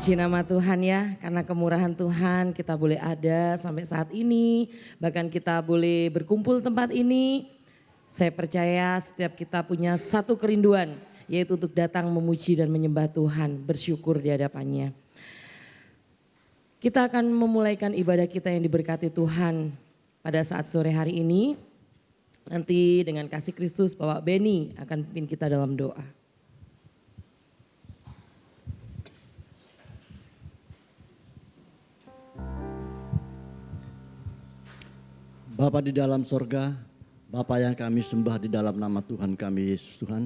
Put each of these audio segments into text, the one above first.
Puji nama Tuhan ya, karena kemurahan Tuhan kita boleh ada sampai saat ini. Bahkan kita boleh berkumpul tempat ini. Saya percaya setiap kita punya satu kerinduan, yaitu untuk datang memuji dan menyembah Tuhan, bersyukur di hadapannya. Kita akan memulaikan ibadah kita yang diberkati Tuhan pada saat sore hari ini. Nanti dengan kasih Kristus Bapak Beni akan pimpin kita dalam doa. Bapa di dalam sorga, Bapa yang kami sembah di dalam nama Tuhan kami Yesus Tuhan.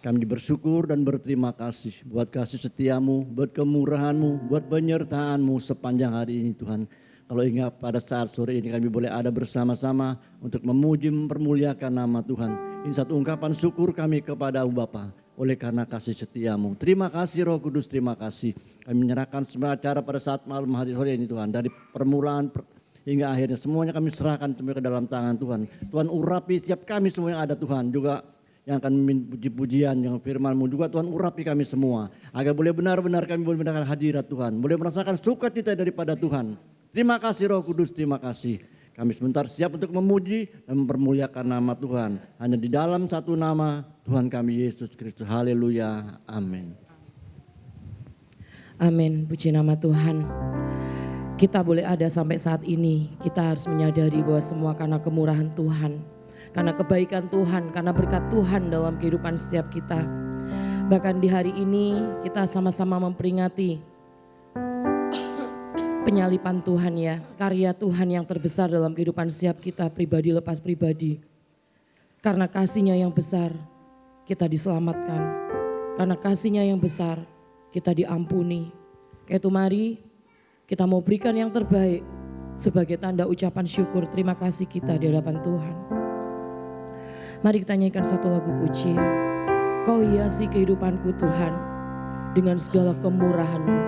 Kami bersyukur dan berterima kasih buat kasih setiamu, buat kemurahanmu, buat penyertaanmu sepanjang hari ini Tuhan. Kalau ingat pada saat sore ini kami boleh ada bersama-sama untuk memuji mempermuliakan nama Tuhan. Ini satu ungkapan syukur kami kepada Bapa oleh karena kasih setiamu. Terima kasih Roh Kudus, terima kasih. Kami menyerahkan semua acara pada saat malam hari sore ini Tuhan. Dari permulaan hingga akhirnya semuanya kami serahkan semua ke dalam tangan Tuhan. Tuhan urapi setiap kami semua yang ada Tuhan. Juga yang akan puji-pujian, yang firman-Mu juga Tuhan urapi kami semua. Agar boleh benar-benar kami boleh mendengar hadirat Tuhan. Boleh merasakan sukacita daripada Tuhan. Terima kasih Roh Kudus, terima kasih. Kami sebentar siap untuk memuji dan mempermuliakan nama Tuhan. Hanya di dalam satu nama Tuhan kami Yesus Kristus. Haleluya. Amin. Amin, puji nama Tuhan. Kita boleh ada sampai saat ini, kita harus menyadari bahwa semua karena kemurahan Tuhan. Karena kebaikan Tuhan, karena berkat Tuhan dalam kehidupan setiap kita. Bahkan di hari ini kita sama-sama memperingati penyalipan Tuhan ya. Karya Tuhan yang terbesar dalam kehidupan setiap kita pribadi lepas pribadi. Karena kasih-Nya yang besar kita diselamatkan. Karena kasih-Nya yang besar kita diampuni. Kayak itu mari kita mau berikan yang terbaik sebagai tanda ucapan syukur terima kasih kita di hadapan Tuhan. Mari kita nyanyikan satu lagu puji. Kau hiasi kehidupanku Tuhan dengan segala kemurahan-Mu.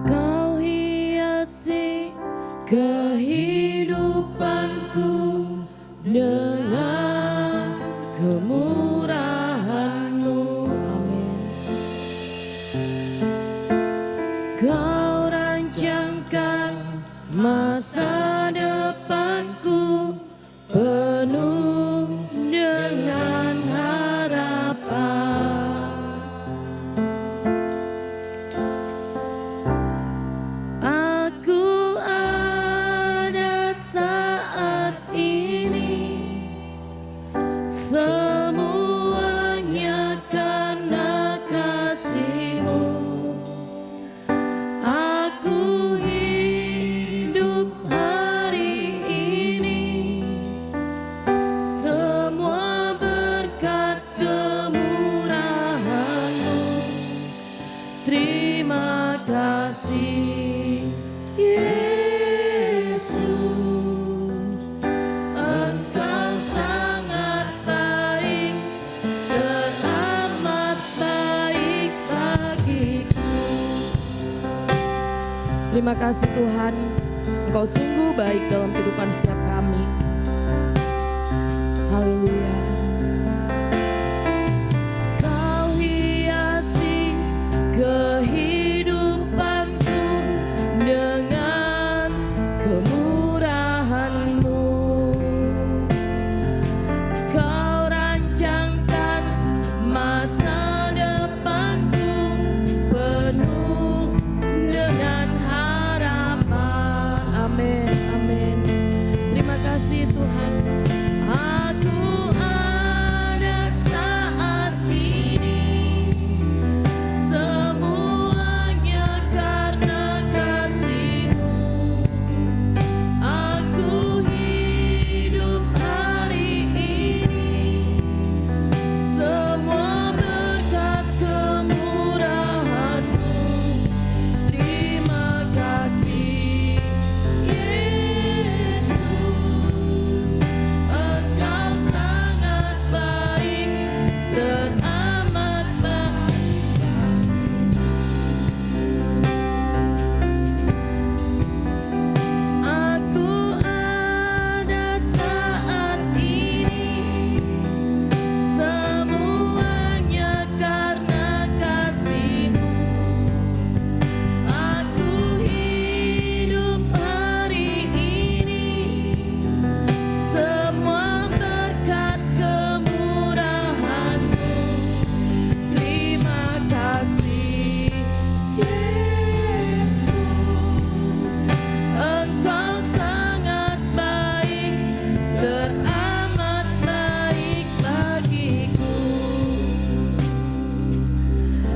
Kau hiasi kehidupanku dengan kemurahan-Mu, amin. Kau rancangkan masa depanku penuh dengan harapan. Aku ada saat ini semuanya karena kasih-Mu. Aku hidup hari ini semua berkat kemurahan-Mu. Terima kasih Yesus, Engkau sangat baik, teramat baik bagiku. Terima kasih Tuhan, Engkau sungguh baik dalam kehidupan setiap kami. Haleluya. Kau hiasi kehidupanku dengan kemurahan-Mu. Kau rancangkan masa depanku penuh dengan harapan. Amin, amin. Terima kasih Tuhan. Aku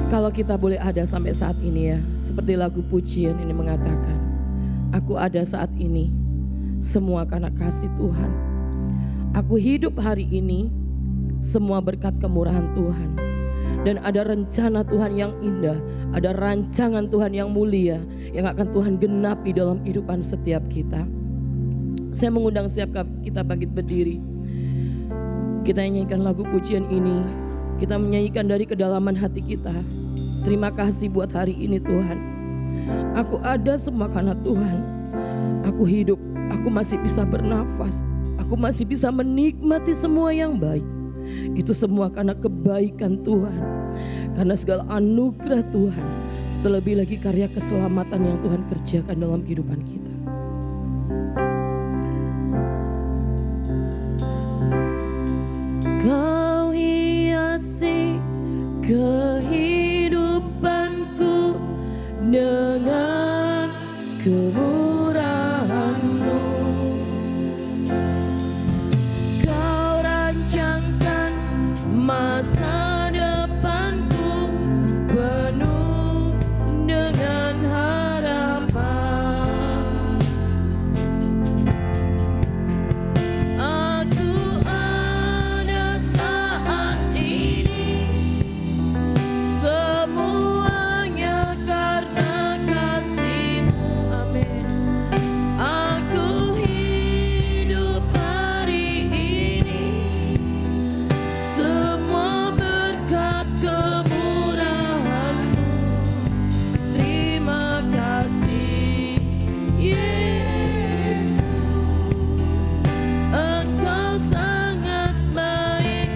Kalau kita boleh ada sampai saat ini ya, seperti lagu pujian ini mengatakan, aku ada saat ini, semua karena kasih Tuhan. Aku hidup hari ini, semua berkat kemurahan Tuhan. Dan ada rencana Tuhan yang indah, ada rancangan Tuhan yang mulia, yang akan Tuhan genapi dalam kehidupan setiap kita. Saya mengundang setiap kita bangkit berdiri. Kita nyanyikan lagu pujian ini, kita menyanyikan dari kedalaman hati kita. Terima kasih buat hari ini Tuhan. Aku ada semua karena Tuhan. Aku hidup, aku masih bisa bernafas. Aku masih bisa menikmati semua yang baik. Itu semua karena kebaikan Tuhan. Karena segala anugerah Tuhan. Terlebih lagi karya keselamatan yang Tuhan kerjakan dalam kehidupan kita. Kau hiasi kehidupanku dengan kemurahan-Mu. Kau rancangkan masa depanku penuh dengan harapan. Aku ada saat ini, semuanya karena kasih-Mu. Amin. Aku hidup hari ini, semua berkat kemurahan-Mu. Terima kasih Yesus, Engkau sangat baik,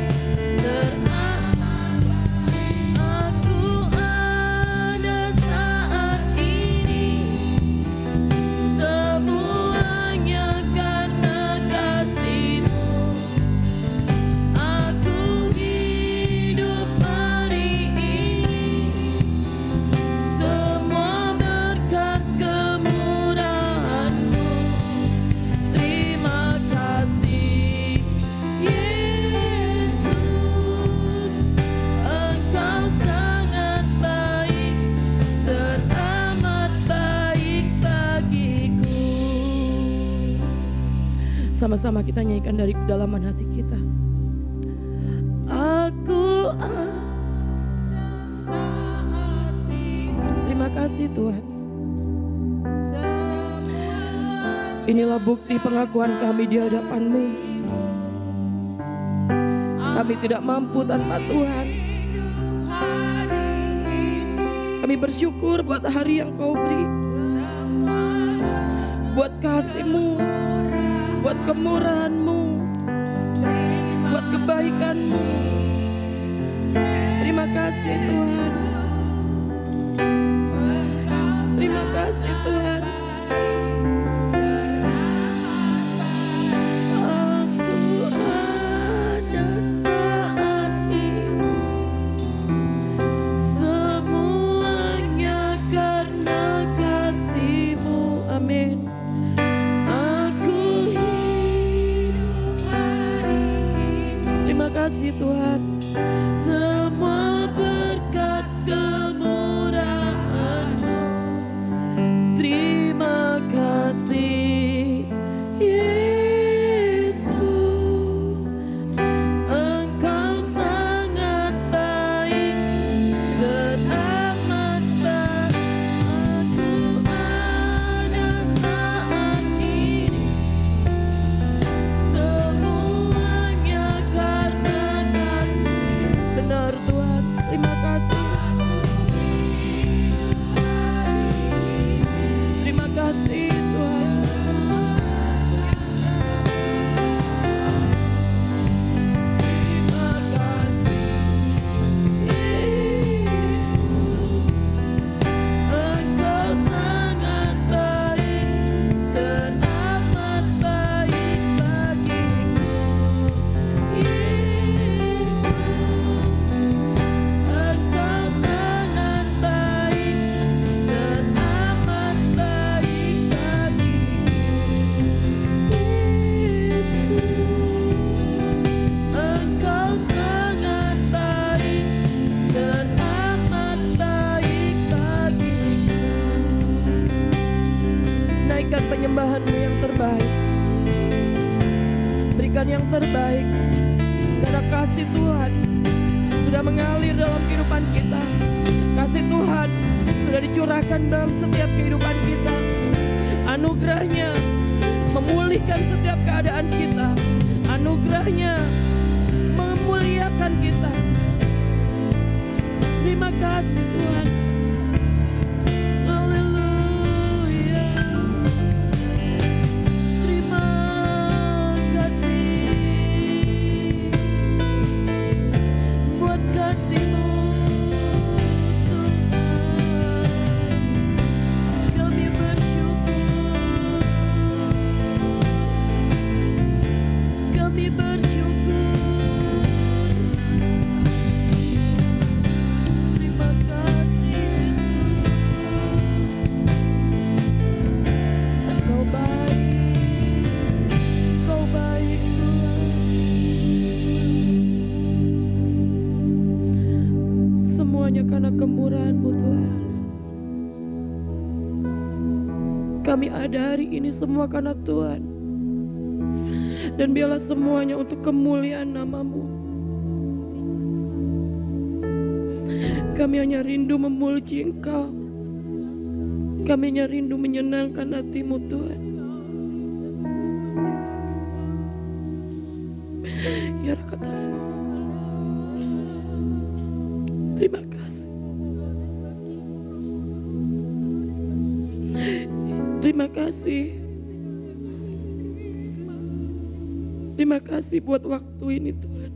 teramat. Aku ada saat ini, semuanya karena kasih-Mu. Aku hidup hari ini, semua berkat kemurahan-Mu. Terima kasih Yesus, Engkau sangat baik, teramat baik bagiku. Sama-sama kita nyanyikan dari kedalaman hati kita. Aku ada saat ini. Terima kasih Tuhan. Inilah bukti pengakuan kami di hadapan-Mu. Kami tidak mampu tanpa Tuhan. Kami bersyukur buat hari yang Kau beri, buat kasih-Mu, buat kemurahan-Mu, buat kebaikan-Mu. Terima kasih Tuhan. Terima kasih Tuhan. Aku ada saat ini, semuanya karena kasih-Mu. Amin. Aku hidup hari ini. Terima kasih Tuhan. Semua berkat kemurahan-Mu. Terima kasih Yesus, Engkau sangat baik, teramat baik. Aku ada saat ini, semuanya karena kasih. Benar Tuhan, terima kasih. Terima kasih Tuhan. Terima kasih Yesus, Engkau sangat baik, teramat baik bagiku. Yesus, terbaik. Karena kasih Tuhan sudah mengalir dalam kehidupan kita. Kasih Tuhan sudah dicurahkan dalam setiap kehidupan kita. Anugerahnya memulihkan setiap keadaan kita. Anugerahnya memuliakan kita. Terima kasih Tuhan. Haleluya. Terima kasih buat kasih-Mu Tuhan. Kami bersyukur. Kami bersyukur. Terima kasih Yesus. Engkau baik. Engkau baik Tuhan. Semuanya karena kemurahan-Mu Tuhan. Kami ada hari ini semua karena Tuhan. Dan biarlah semuanya untuk kemuliaan nama-Mu. Kami hanya rindu memuji Engkau. Kami hanya rindu menyenangkan hati-Mu Tuhan. Ya Rakatas. Terima kasih. Terima kasih. Terima kasih buat waktu ini Tuhan.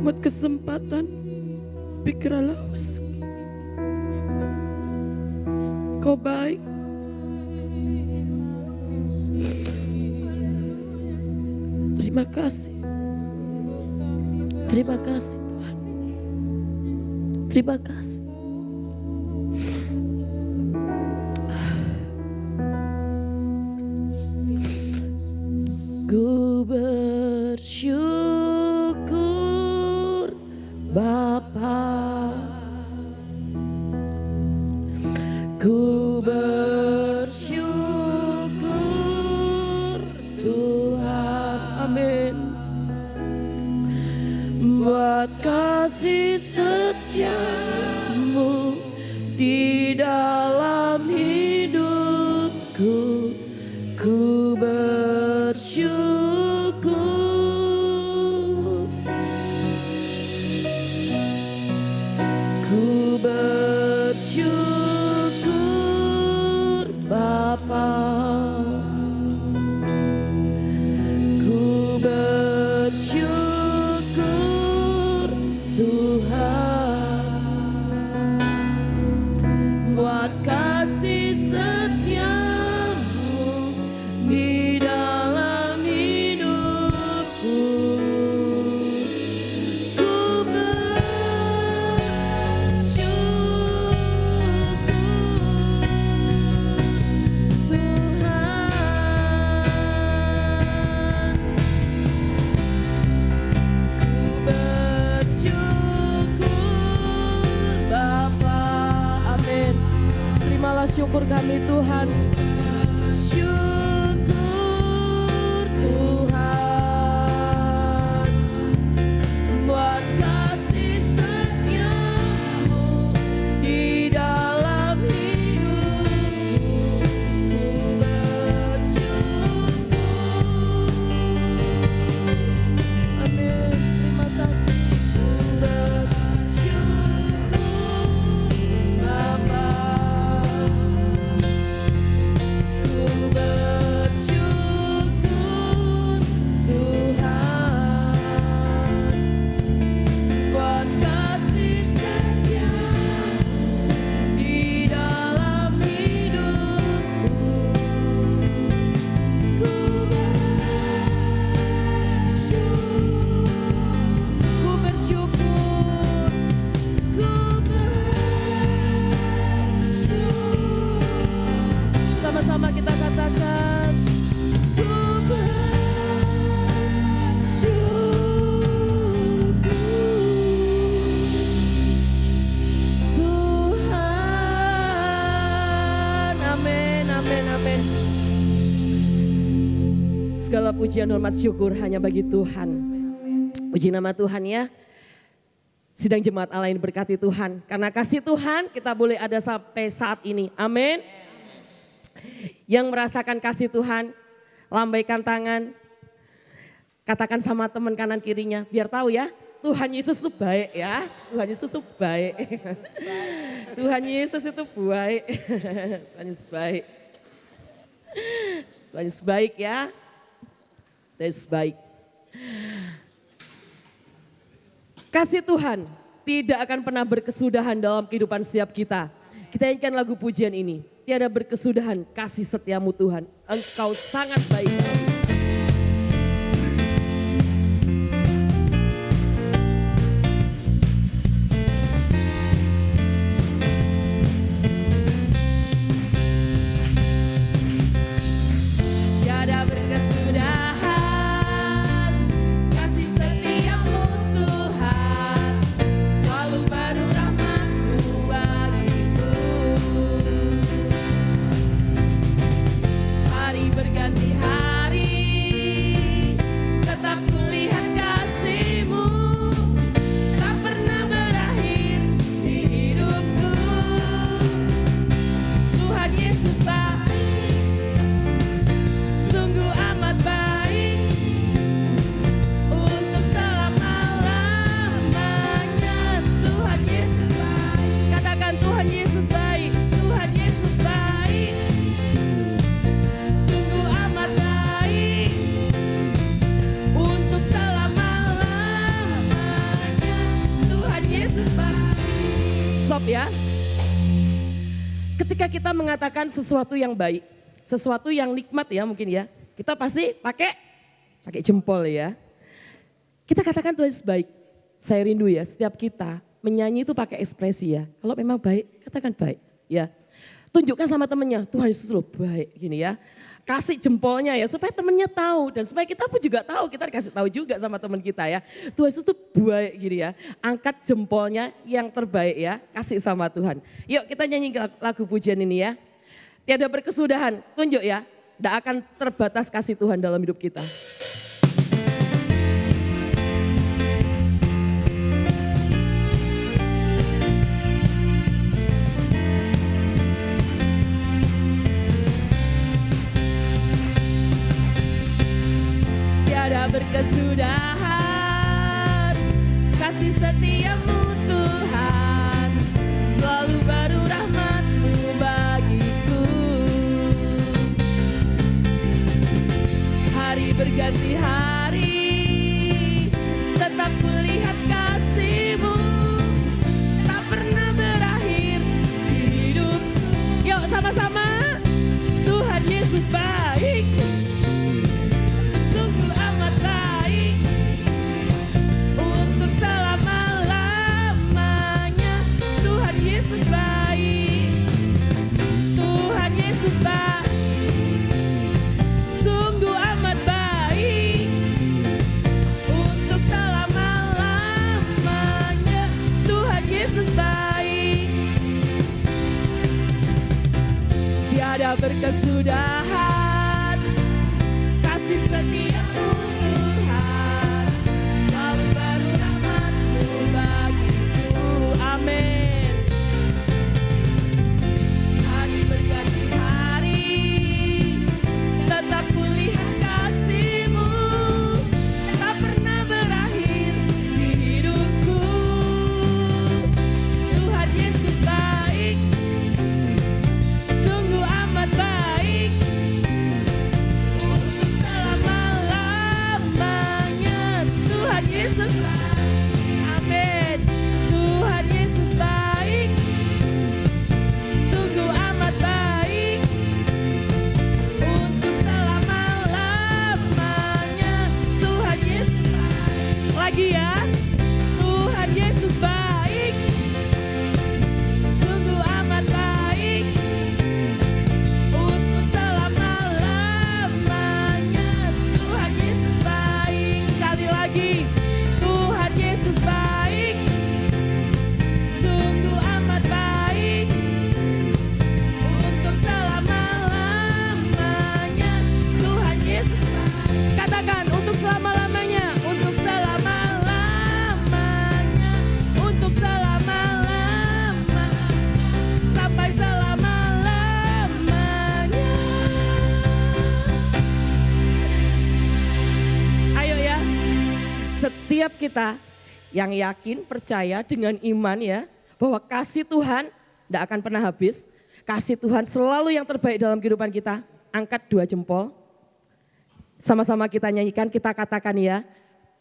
Buat kesempatan pikiranlah Kau baik. Terima kasih. Terima kasih Tuhan. Terima kasih. Ku bersyukur Bapa. Ku bersyukur Tuhan. Amin. Buat kasih setia-Mu di dalam hidupku. Ku bersyukur. Ku bersyukur Bapa. Ku bersyukur Tuhan. Buat kasih setia-Mu di dalam hidupku. Ku bersyukur Tuhan. Ku bersyukur Bapa. Amin. Terimalah syukur kami Tuhan. Syukur Tuhan. Buat kasih setia-Mu di dalam hidupku. Ku bersyukur. Amin. Terima kasih. Ku bersyukur Bapa. Ku bersyukur pujian hormat syukur hanya bagi Tuhan. Puji nama Tuhan ya. Sidang jemaat Allah yang berkati Tuhan. Karena kasih Tuhan kita boleh ada sampai saat ini. Amin. Yang merasakan kasih Tuhan, lambaikan tangan. Katakan sama teman kanan kirinya, biar tahu ya. Tuhan Yesus itu baik ya. Tuhan Yesus itu baik. Tuhan Yesus itu baik. Tuhan Yesus baik. Tuhan Yesus baik ya. Tuhan Yesus baik. Kasih Tuhan tidak akan pernah berkesudahan dalam kehidupan setiap kita. Kita nyanyikan lagu pujian ini. Tiada berkesudahan kasih setiamu Tuhan. Engkau sangat baik dalam hidup. Ya. Ketika kita mengatakan sesuatu yang baik, sesuatu yang nikmat ya mungkin ya, kita pasti pakai jempol ya. Kita katakan Tuhan Yesus baik. Saya rindu ya setiap kita menyanyi itu pakai ekspresi ya. Kalau memang baik, katakan baik ya. Tunjukkan sama temennya, Tuhan Yesus loh baik gini ya. Kasih jempolnya ya supaya temennya tahu dan supaya kita pun juga tahu, kita dikasih tahu juga sama teman kita ya. Tuhan Yesus tuh baik gini ya. Angkat jempolnya yang terbaik ya, kasih sama Tuhan. Yuk kita nyanyi lagu pujian ini ya. Tiada berkesudahan, tunjuk ya. Tidak akan terbatas kasih Tuhan dalam hidup kita. Tiada berkesudahan kasih setiamu Tuhan, selalu baru rahmat-Mu bagiku. Hari berganti hari, tetap kulihat kasih-Mu, tak pernah berakhir di hidupku. Yuk sama-sama, Tuhan Yesus baik. Tiada berkesudahan kasih setiamu Tuhan, selalu baru rahmat-Mu bagiku. Amin. Hari berganti hari, tetap kulihat kasih-Mu, tak pernah berakhir di hidupku. Tuhan Yesus baik, sungguh amat baik. kita yang yakin, percaya dengan iman ya, bahwa kasih Tuhan tidak akan pernah habis. Kasih Tuhan selalu yang terbaik dalam kehidupan kita. Angkat 2 jempol. Sama-sama kita nyanyikan, kita katakan ya.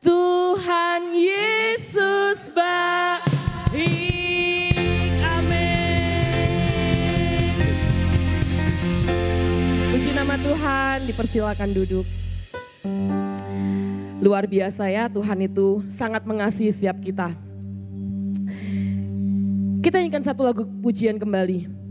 Tuhan Yesus baik. Amin. Puji nama Tuhan, dipersilakan duduk. Luar biasa ya, Tuhan itu sangat mengasihi setiap kita. Kita nyanyikan satu lagu pujian kembali.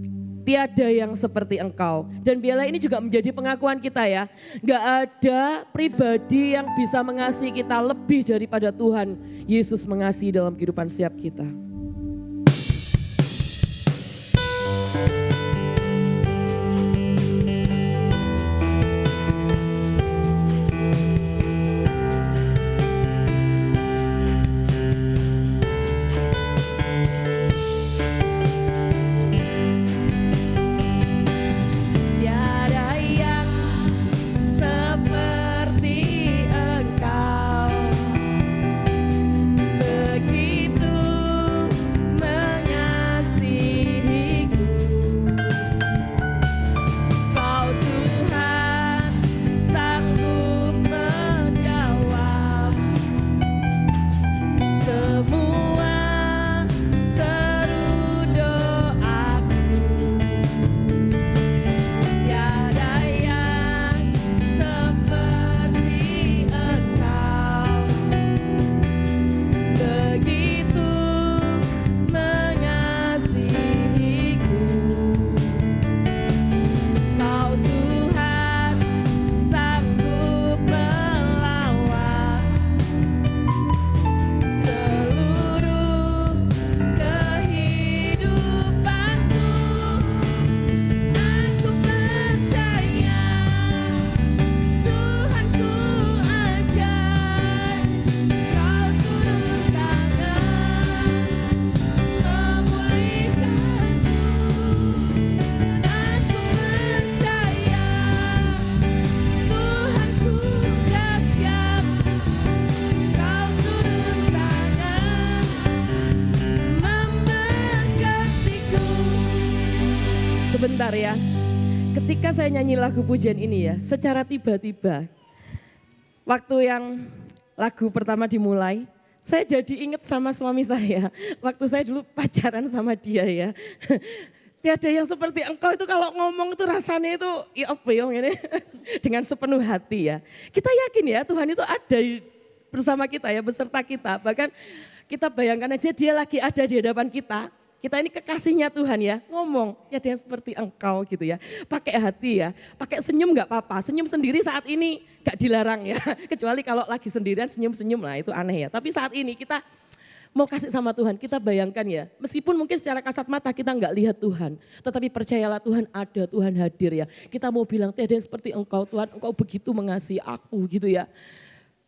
Tiada yang seperti Engkau. Dan biarlah ini juga menjadi pengakuan kita ya. Gak ada pribadi yang bisa mengasihi kita lebih daripada Tuhan Yesus mengasihi dalam kehidupan setiap kita. Sebentar ya, ketika saya nyanyi lagu pujian ini ya, secara tiba-tiba, waktu yang lagu pertama dimulai, saya jadi ingat sama suami saya, waktu saya dulu pacaran sama dia ya. Tiada yang seperti Engkau itu kalau ngomong itu rasanya itu, ya apa ya ini, dengan sepenuh hati ya. Kita yakin ya Tuhan itu ada bersama kita ya, beserta kita. Bahkan kita bayangkan aja dia lagi ada di hadapan kita. Kita ini kekasihnya Tuhan ya, ngomong ya dia seperti Engkau gitu ya. Pakai hati ya, pakai senyum gak apa-apa. Senyum sendiri saat ini gak dilarang ya. Kecuali kalau lagi sendirian senyum-senyum lah itu aneh ya. Tapi saat ini kita mau kasih sama Tuhan, kita bayangkan ya. Meskipun mungkin secara kasat mata kita gak lihat Tuhan. Tetapi percayalah Tuhan ada, Tuhan hadir ya. Kita mau bilang tiada yang seperti Engkau Tuhan, Engkau begitu mengasihi aku gitu ya.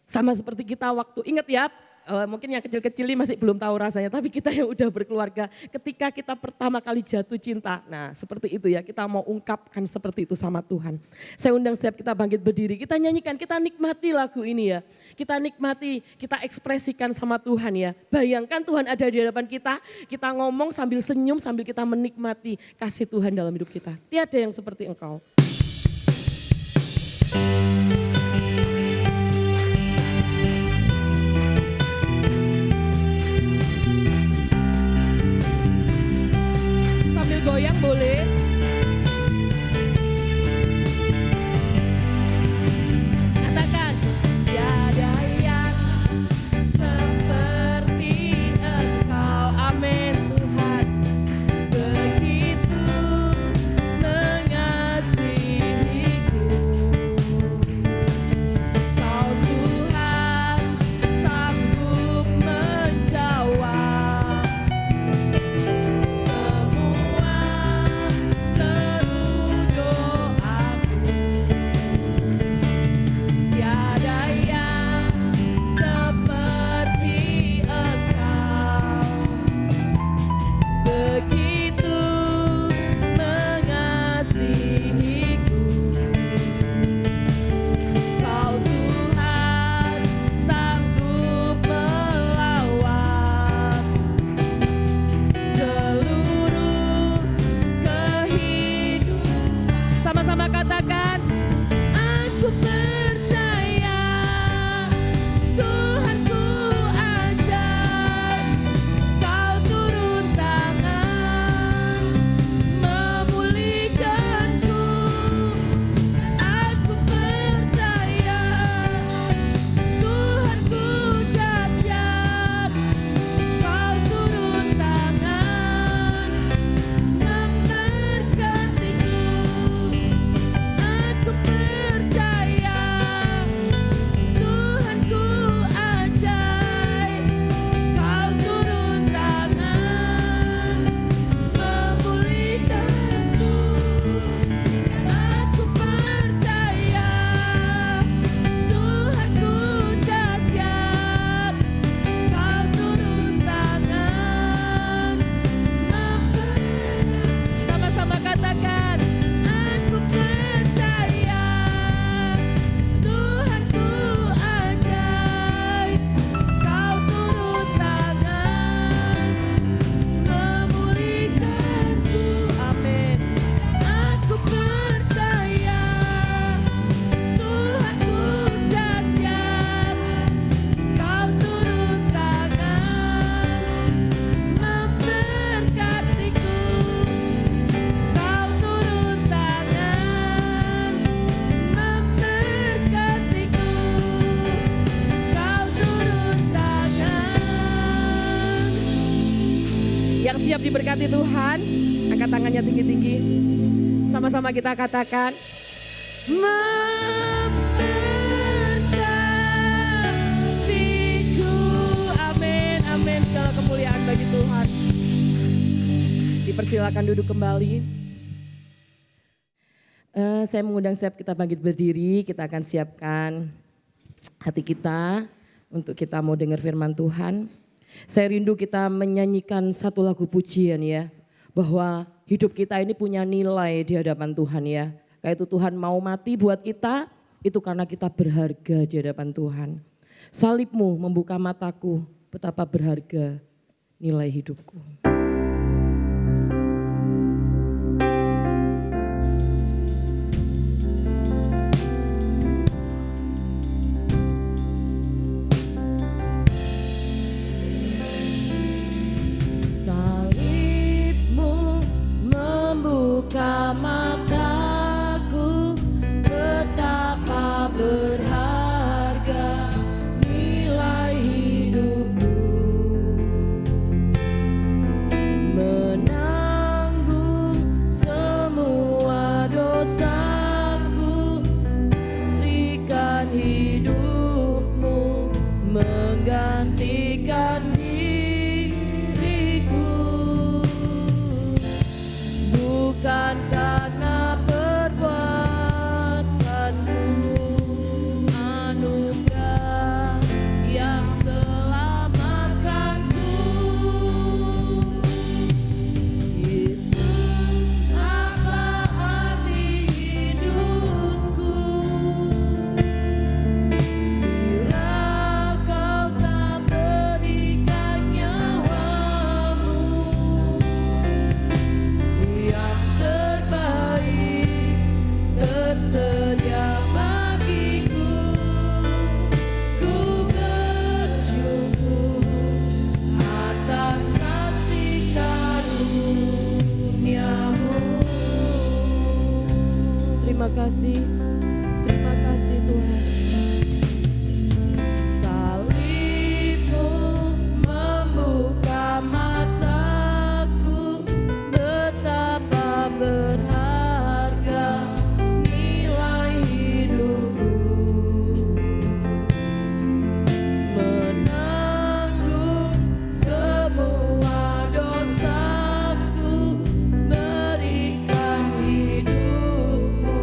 Sama seperti kita waktu, ingat ya. Mungkin yang kecil-kecil ini masih belum tahu rasanya, tapi kita yang udah berkeluarga, ketika kita pertama kali jatuh cinta, nah seperti itu ya, kita mau ungkapkan seperti itu sama Tuhan. Saya undang setiap kita bangkit berdiri, kita nyanyikan, kita nikmati lagu ini ya, kita nikmati, kita ekspresikan sama Tuhan ya. Bayangkan Tuhan ada di hadapan kita ngomong sambil senyum, sambil kita menikmati kasih Tuhan dalam hidup kita. Tiada yang seperti Engkau. Goyang boleh. Katakan, tiada yang seperti Engkau. Amin Tuhan. Begitu mengasihiku. Kau Tuhan sanggup menjawab. Yang siap diberkati Tuhan, angkat tangannya tinggi-tinggi. Sama-sama kita katakan, memberkatiku. Amin, amin. Segala kemuliaan bagi Tuhan. Dipersilakan duduk kembali. Saya mengundang setiap kita bangkit berdiri, kita akan siapkan hati kita untuk kita mau dengar firman Tuhan. Saya rindu kita menyanyikan satu lagu pujian ya, bahwa hidup kita ini punya nilai di hadapan Tuhan ya. Kayak itu Tuhan mau mati buat kita, itu karena kita berharga di hadapan Tuhan. Salibmu membuka mataku, betapa berharga nilai hidupku. Buka mataku, betapa berharga nilai hidupku. Menanggung semua dosaku, berikan hidupmu, menggantikan bukan karena perbuatanmu, anugerah yang selamatkanku. Yesus, apa arti hidupku bila kau tak berikan nyawamu yang terbaik tersedia bagiku. Ku bersyukur atas kasih karuniamu. Terima kasih Tuhan. Salibmu membuka mataku, betapa berharga nilai hidupku. Menanggung semua dosaku, berikan hidupmu,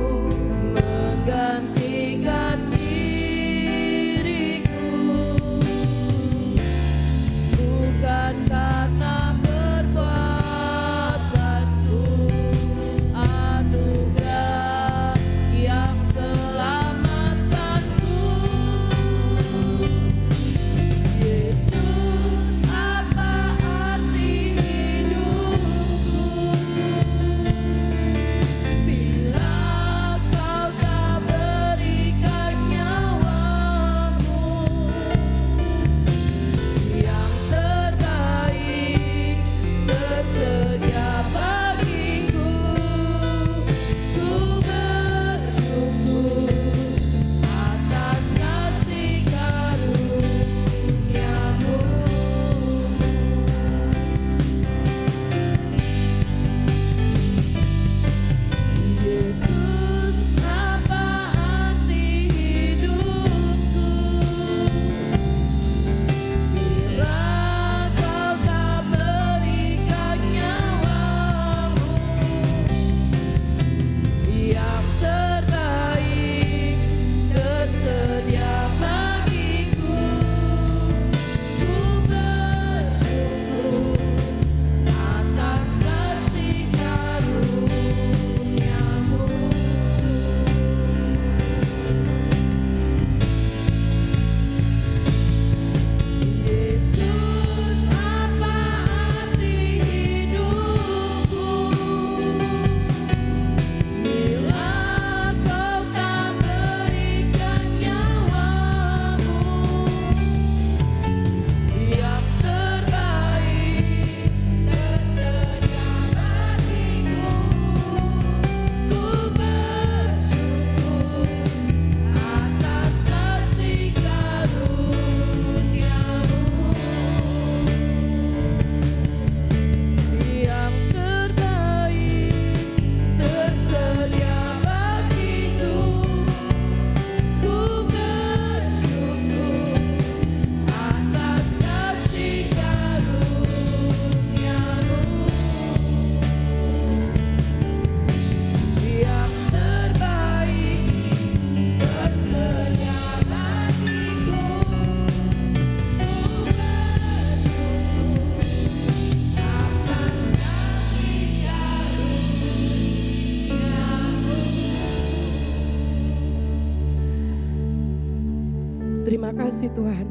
kasih Tuhan.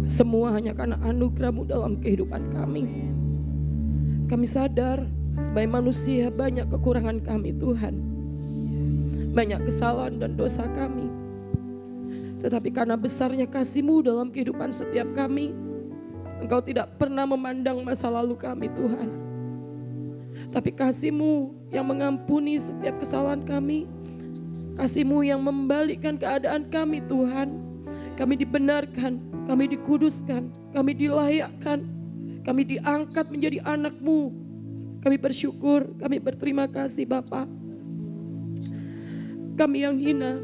Semua hanya karena anugerah-Mu dalam kehidupan kami. Kami sadar sebagai manusia banyak kekurangan kami Tuhan. Banyak kesalahan dan dosa kami. Tetapi karena besarnya kasih-Mu dalam kehidupan setiap kami, Engkau tidak pernah memandang masa lalu kami Tuhan. Tapi kasih-Mu yang mengampuni setiap kesalahan kami. Kasih-Mu yang membalikkan keadaan kami Tuhan. Kami dibenarkan, kami dikuduskan, kami dilayakkan, kami diangkat menjadi anak-Mu. Kami bersyukur, kami berterima kasih Bapa. Kami yang hina,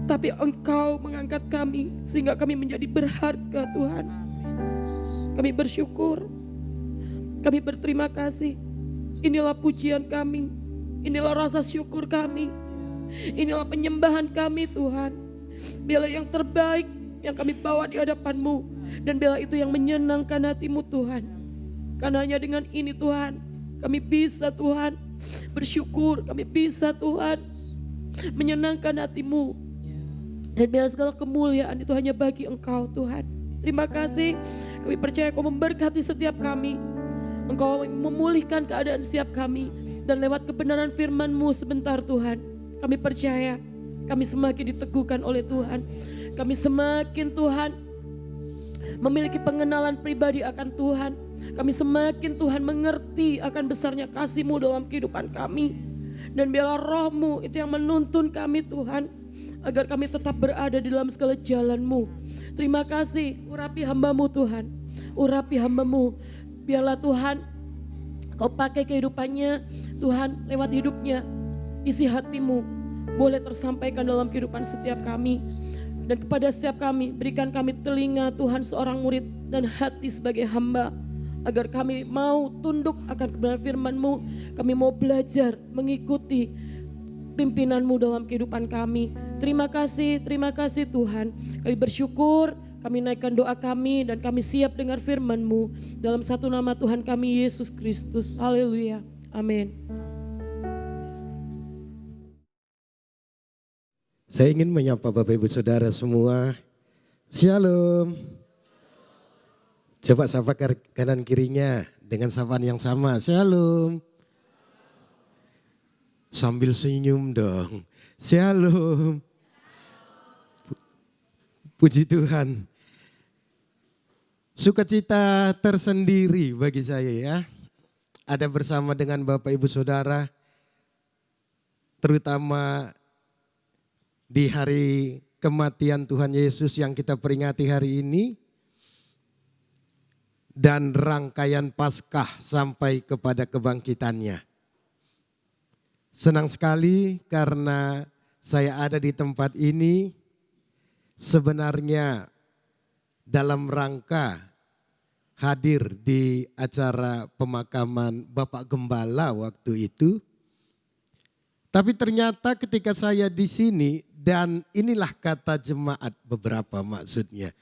tapi Engkau mengangkat kami sehingga kami menjadi berharga Tuhan. Kami bersyukur, kami berterima kasih. Inilah pujian kami, inilah rasa syukur kami, inilah penyembahan kami Tuhan. Biarlah yang terbaik yang kami bawa di hadapan-Mu, dan biarlah itu yang menyenangkan hati-Mu Tuhan. Karena hanya dengan ini Tuhan, kami bisa Tuhan bersyukur, kami bisa Tuhan menyenangkan hati-Mu. Dan biarlah segala kemuliaan itu hanya bagi Engkau Tuhan. Terima kasih, kami percaya Kau memberkati setiap kami. Engkau memulihkan keadaan setiap kami. Dan lewat kebenaran firman-Mu sebentar Tuhan, kami percaya kami semakin diteguhkan oleh Tuhan. Kami semakin Tuhan memiliki pengenalan pribadi akan Tuhan. Kami semakin Tuhan mengerti akan besarnya kasih-Mu dalam kehidupan kami. Dan biarlah Roh-Mu itu yang menuntun kami Tuhan, agar kami tetap berada di dalam segala jalan-Mu. Terima kasih, urapi hamba-Mu Tuhan. Urapi hamba-Mu. Biarlah Tuhan Kau pakai kehidupannya Tuhan, lewat hidupnya. Isi hati-Mu boleh tersampaikan dalam kehidupan setiap kami. Dan kepada setiap kami, berikan kami telinga Tuhan seorang murid dan hati sebagai hamba. Agar kami mau tunduk akan kebenaran firman-Mu. Kami mau belajar mengikuti pimpinan-Mu dalam kehidupan kami. Terima kasih Tuhan. Kami bersyukur, kami naikkan doa kami dan kami siap dengar firman-Mu. Dalam satu nama Tuhan kami Yesus Kristus. Haleluya. Amin. Saya ingin menyapa Bapak Ibu Saudara semua. Shalom. Coba sapa kanan kirinya dengan sapaan yang sama. Shalom. Sambil senyum dong. Shalom. Puji Tuhan. Sukacita tersendiri bagi saya ya. Ada bersama dengan Bapak Ibu Saudara. Terutama di hari kematian Tuhan Yesus yang kita peringati hari ini. Dan rangkaian Paskah sampai kepada kebangkitannya. Senang sekali karena saya ada di tempat ini sebenarnya dalam rangka hadir di acara pemakaman Bapak Gembala waktu itu. Tapi ternyata ketika saya di sini, dan inilah kata jemaat beberapa maksudnya.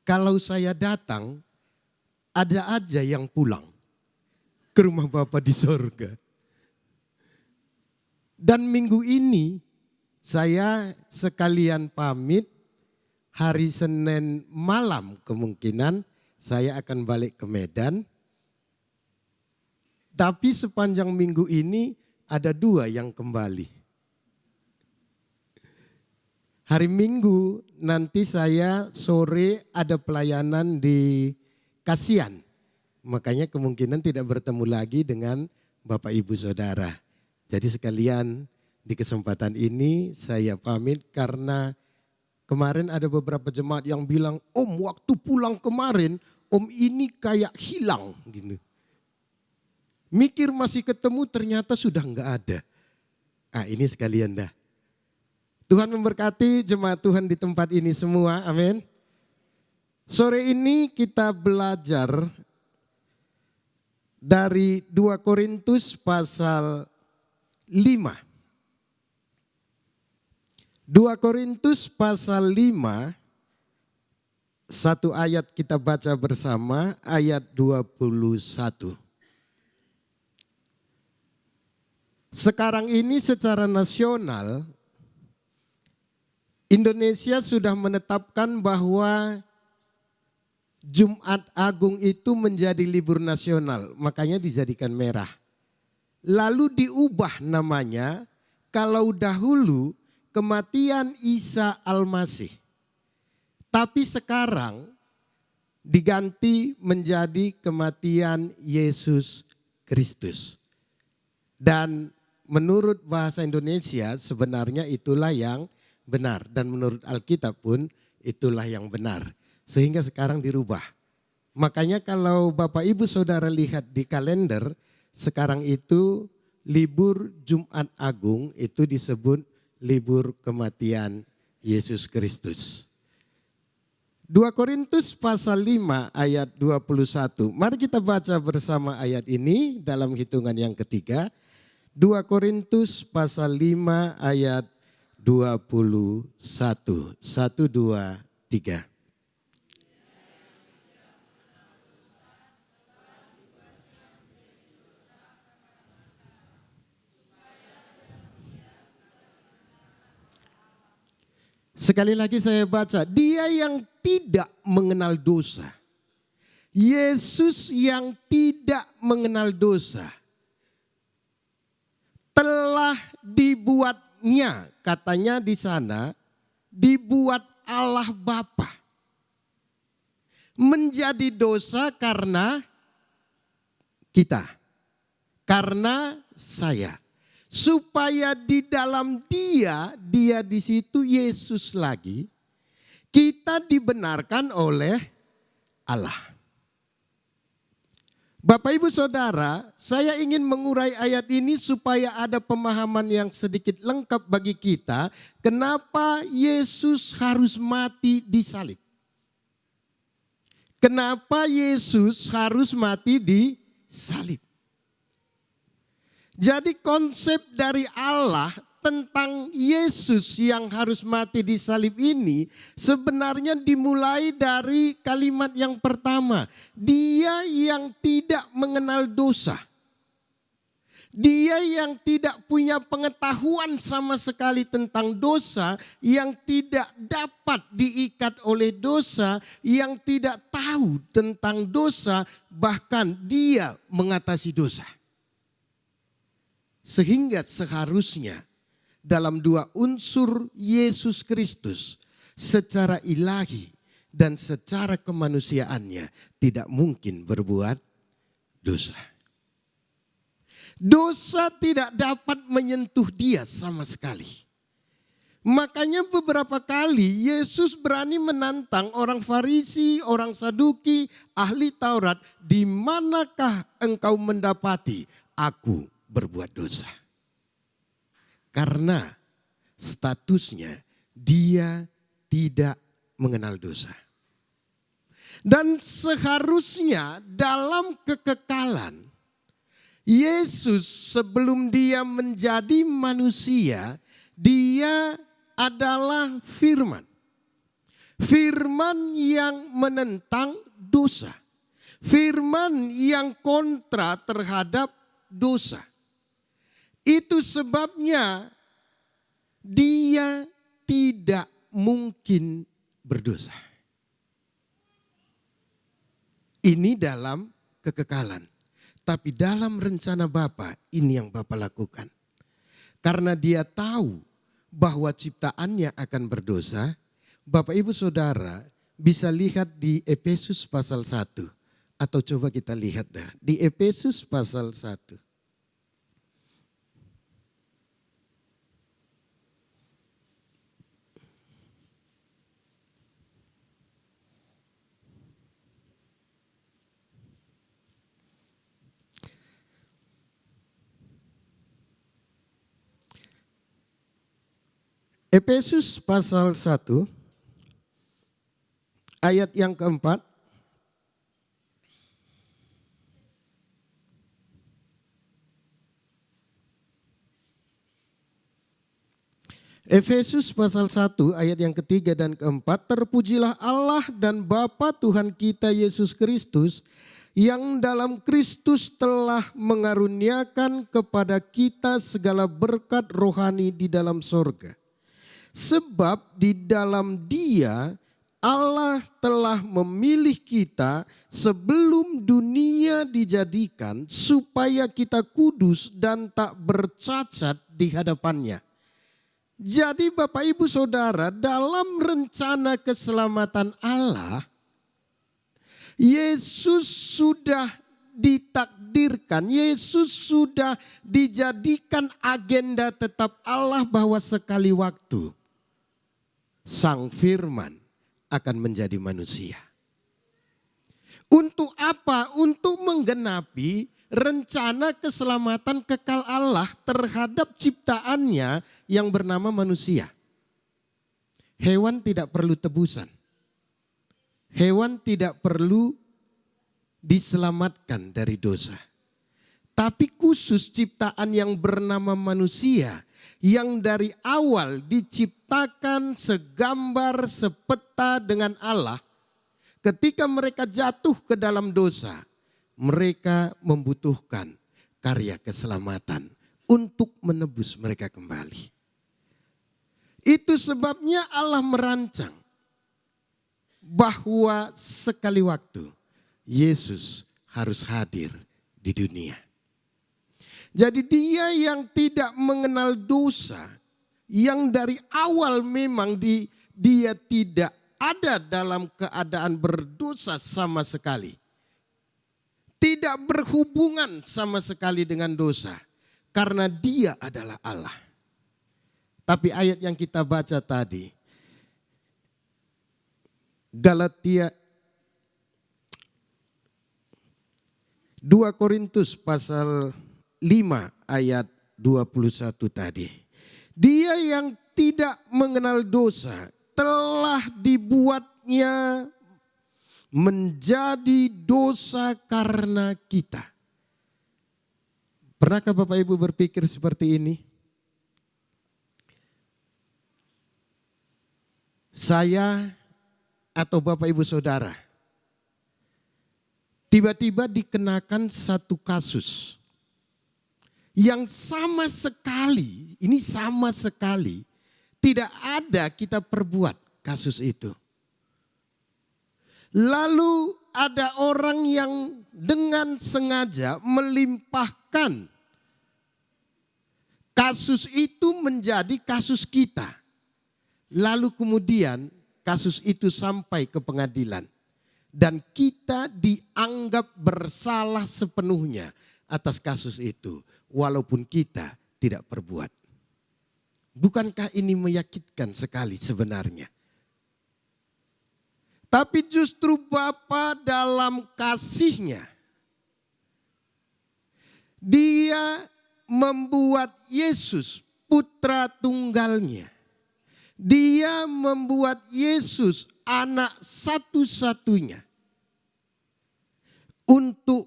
Kalau saya datang, ada aja yang pulang ke rumah Bapa di sorga. Dan minggu ini saya sekalian pamit, hari Senin malam kemungkinan saya akan balik ke Medan. Tapi sepanjang minggu ini ada 2 yang kembali. Hari Minggu nanti saya sore ada pelayanan di Kasian. Makanya kemungkinan tidak bertemu lagi dengan Bapak Ibu Saudara. Jadi sekalian di kesempatan ini saya pamit karena kemarin ada beberapa jemaat yang bilang, Om waktu pulang kemarin, Om ini kayak hilang gitu. Mikir masih ketemu ternyata sudah enggak ada. Ah ini sekalian dah. Tuhan memberkati jemaat Tuhan di tempat ini semua, amin. Sore ini kita belajar dari 2 Korintus pasal 5. 2 Korintus pasal 5, satu ayat kita baca bersama, ayat 21. Sekarang ini secara nasional, Indonesia sudah menetapkan bahwa Jumat Agung itu menjadi libur nasional, makanya dijadikan merah. Lalu diubah namanya, kalau dahulu kematian Isa Al-Masih. Tapi sekarang diganti menjadi kematian Yesus Kristus. Dan menurut bahasa Indonesia sebenarnya itulah yang benar. Dan menurut Alkitab pun itulah yang benar. Sehingga sekarang dirubah. Makanya kalau Bapak Ibu Saudara lihat di kalender, sekarang itu libur Jumat Agung itu disebut libur kematian Yesus Kristus. 2 Korintus pasal 5 ayat 21. Mari kita baca bersama ayat ini dalam hitungan yang ketiga. 2 Korintus pasal 5 ayat 21. 1, 2, 3. Sekali lagi saya baca, dia yang tidak mengenal dosa. Yesus yang tidak mengenal dosa. Telah dibuatnya, katanya di sana, dibuat Allah Bapa. Menjadi dosa karena kita. Karena saya. Supaya di dalam dia di situ Yesus lagi, kita dibenarkan oleh Allah. Bapak Ibu Saudara, saya ingin mengurai ayat ini supaya ada pemahaman yang sedikit lengkap bagi kita. Kenapa Yesus harus mati di salib? Kenapa Yesus harus mati di salib? Jadi konsep dari Allah tentang Yesus yang harus mati di salib ini sebenarnya dimulai dari kalimat yang pertama. Dia yang tidak mengenal dosa. Dia yang tidak punya pengetahuan sama sekali tentang dosa, yang tidak dapat diikat oleh dosa, yang tidak tahu tentang dosa, bahkan dia mengatasi dosa. Sehingga seharusnya dalam dua unsur Yesus Kristus secara ilahi dan secara kemanusiaannya tidak mungkin berbuat dosa. Dosa tidak dapat menyentuh dia sama sekali. Makanya beberapa kali Yesus berani menantang orang Farisi, orang Saduki, ahli Taurat. Di manakah engkau mendapati aku berbuat dosa? Karena statusnya dia tidak mengenal dosa. Dan seharusnya dalam kekekalan Yesus sebelum dia menjadi manusia, dia adalah firman. Firman yang menentang dosa. Firman yang kontra terhadap dosa. Itu sebabnya dia tidak mungkin berdosa. Ini dalam kekekalan. Tapi dalam rencana Bapa ini yang Bapa lakukan. Karena dia tahu bahwa ciptaannya akan berdosa. Bapak Ibu Saudara bisa lihat di Efesus pasal 1. Atau coba kita lihat dah. Di Efesus pasal 1. Efesus pasal 1 ayat yang keempat. Efesus pasal 1 ayat yang ketiga dan keempat. Terpujilah Allah dan Bapa Tuhan kita Yesus Kristus, yang dalam Kristus telah mengaruniakan kepada kita segala berkat rohani di dalam sorga. Sebab di dalam Dia Allah telah memilih kita sebelum dunia dijadikan supaya kita kudus dan tak bercacat di hadapannya. Jadi Bapak Ibu Saudara, dalam rencana keselamatan Allah, Yesus sudah ditakdirkan, Yesus sudah dijadikan agenda tetap Allah bahwa sekali waktu Sang Firman akan menjadi manusia. Untuk apa? Untuk menggenapi rencana keselamatan kekal Allah terhadap ciptaannya yang bernama manusia. Hewan tidak perlu tebusan. Hewan tidak perlu diselamatkan dari dosa. Tapi khusus ciptaan yang bernama manusia, yang dari awal diciptakan segambar sepeta dengan Allah, ketika mereka jatuh ke dalam dosa, mereka membutuhkan karya keselamatan untuk menebus mereka kembali. Itu sebabnya Allah merancang bahwa sekali waktu Yesus harus hadir di dunia. Jadi Dia yang tidak mengenal dosa, yang dari awal memang Dia tidak ada dalam keadaan berdosa sama sekali. Tidak berhubungan sama sekali dengan dosa, karena Dia adalah Allah. Tapi ayat yang kita baca tadi, Galatia 2 Korintus pasal 5 ayat 21 tadi. Dia yang tidak mengenal dosa telah dibuatnya menjadi dosa karena kita. Pernahkah Bapak Ibu berpikir seperti ini? Saya atau Bapak Ibu Saudara tiba-tiba dikenakan satu kasus yang sama sekali tidak ada kita perbuat kasus itu. Lalu ada orang yang dengan sengaja melimpahkan kasus itu menjadi kasus kita. Lalu kemudian kasus itu sampai ke pengadilan. Dan kita dianggap bersalah sepenuhnya atas kasus itu. Walaupun kita tidak perbuat. Bukankah ini menyakitkan sekali sebenarnya? Tapi justru Bapa dalam kasih-Nya, Dia membuat Yesus putra tunggalnya. Dia membuat Yesus anak satu-satunya untuk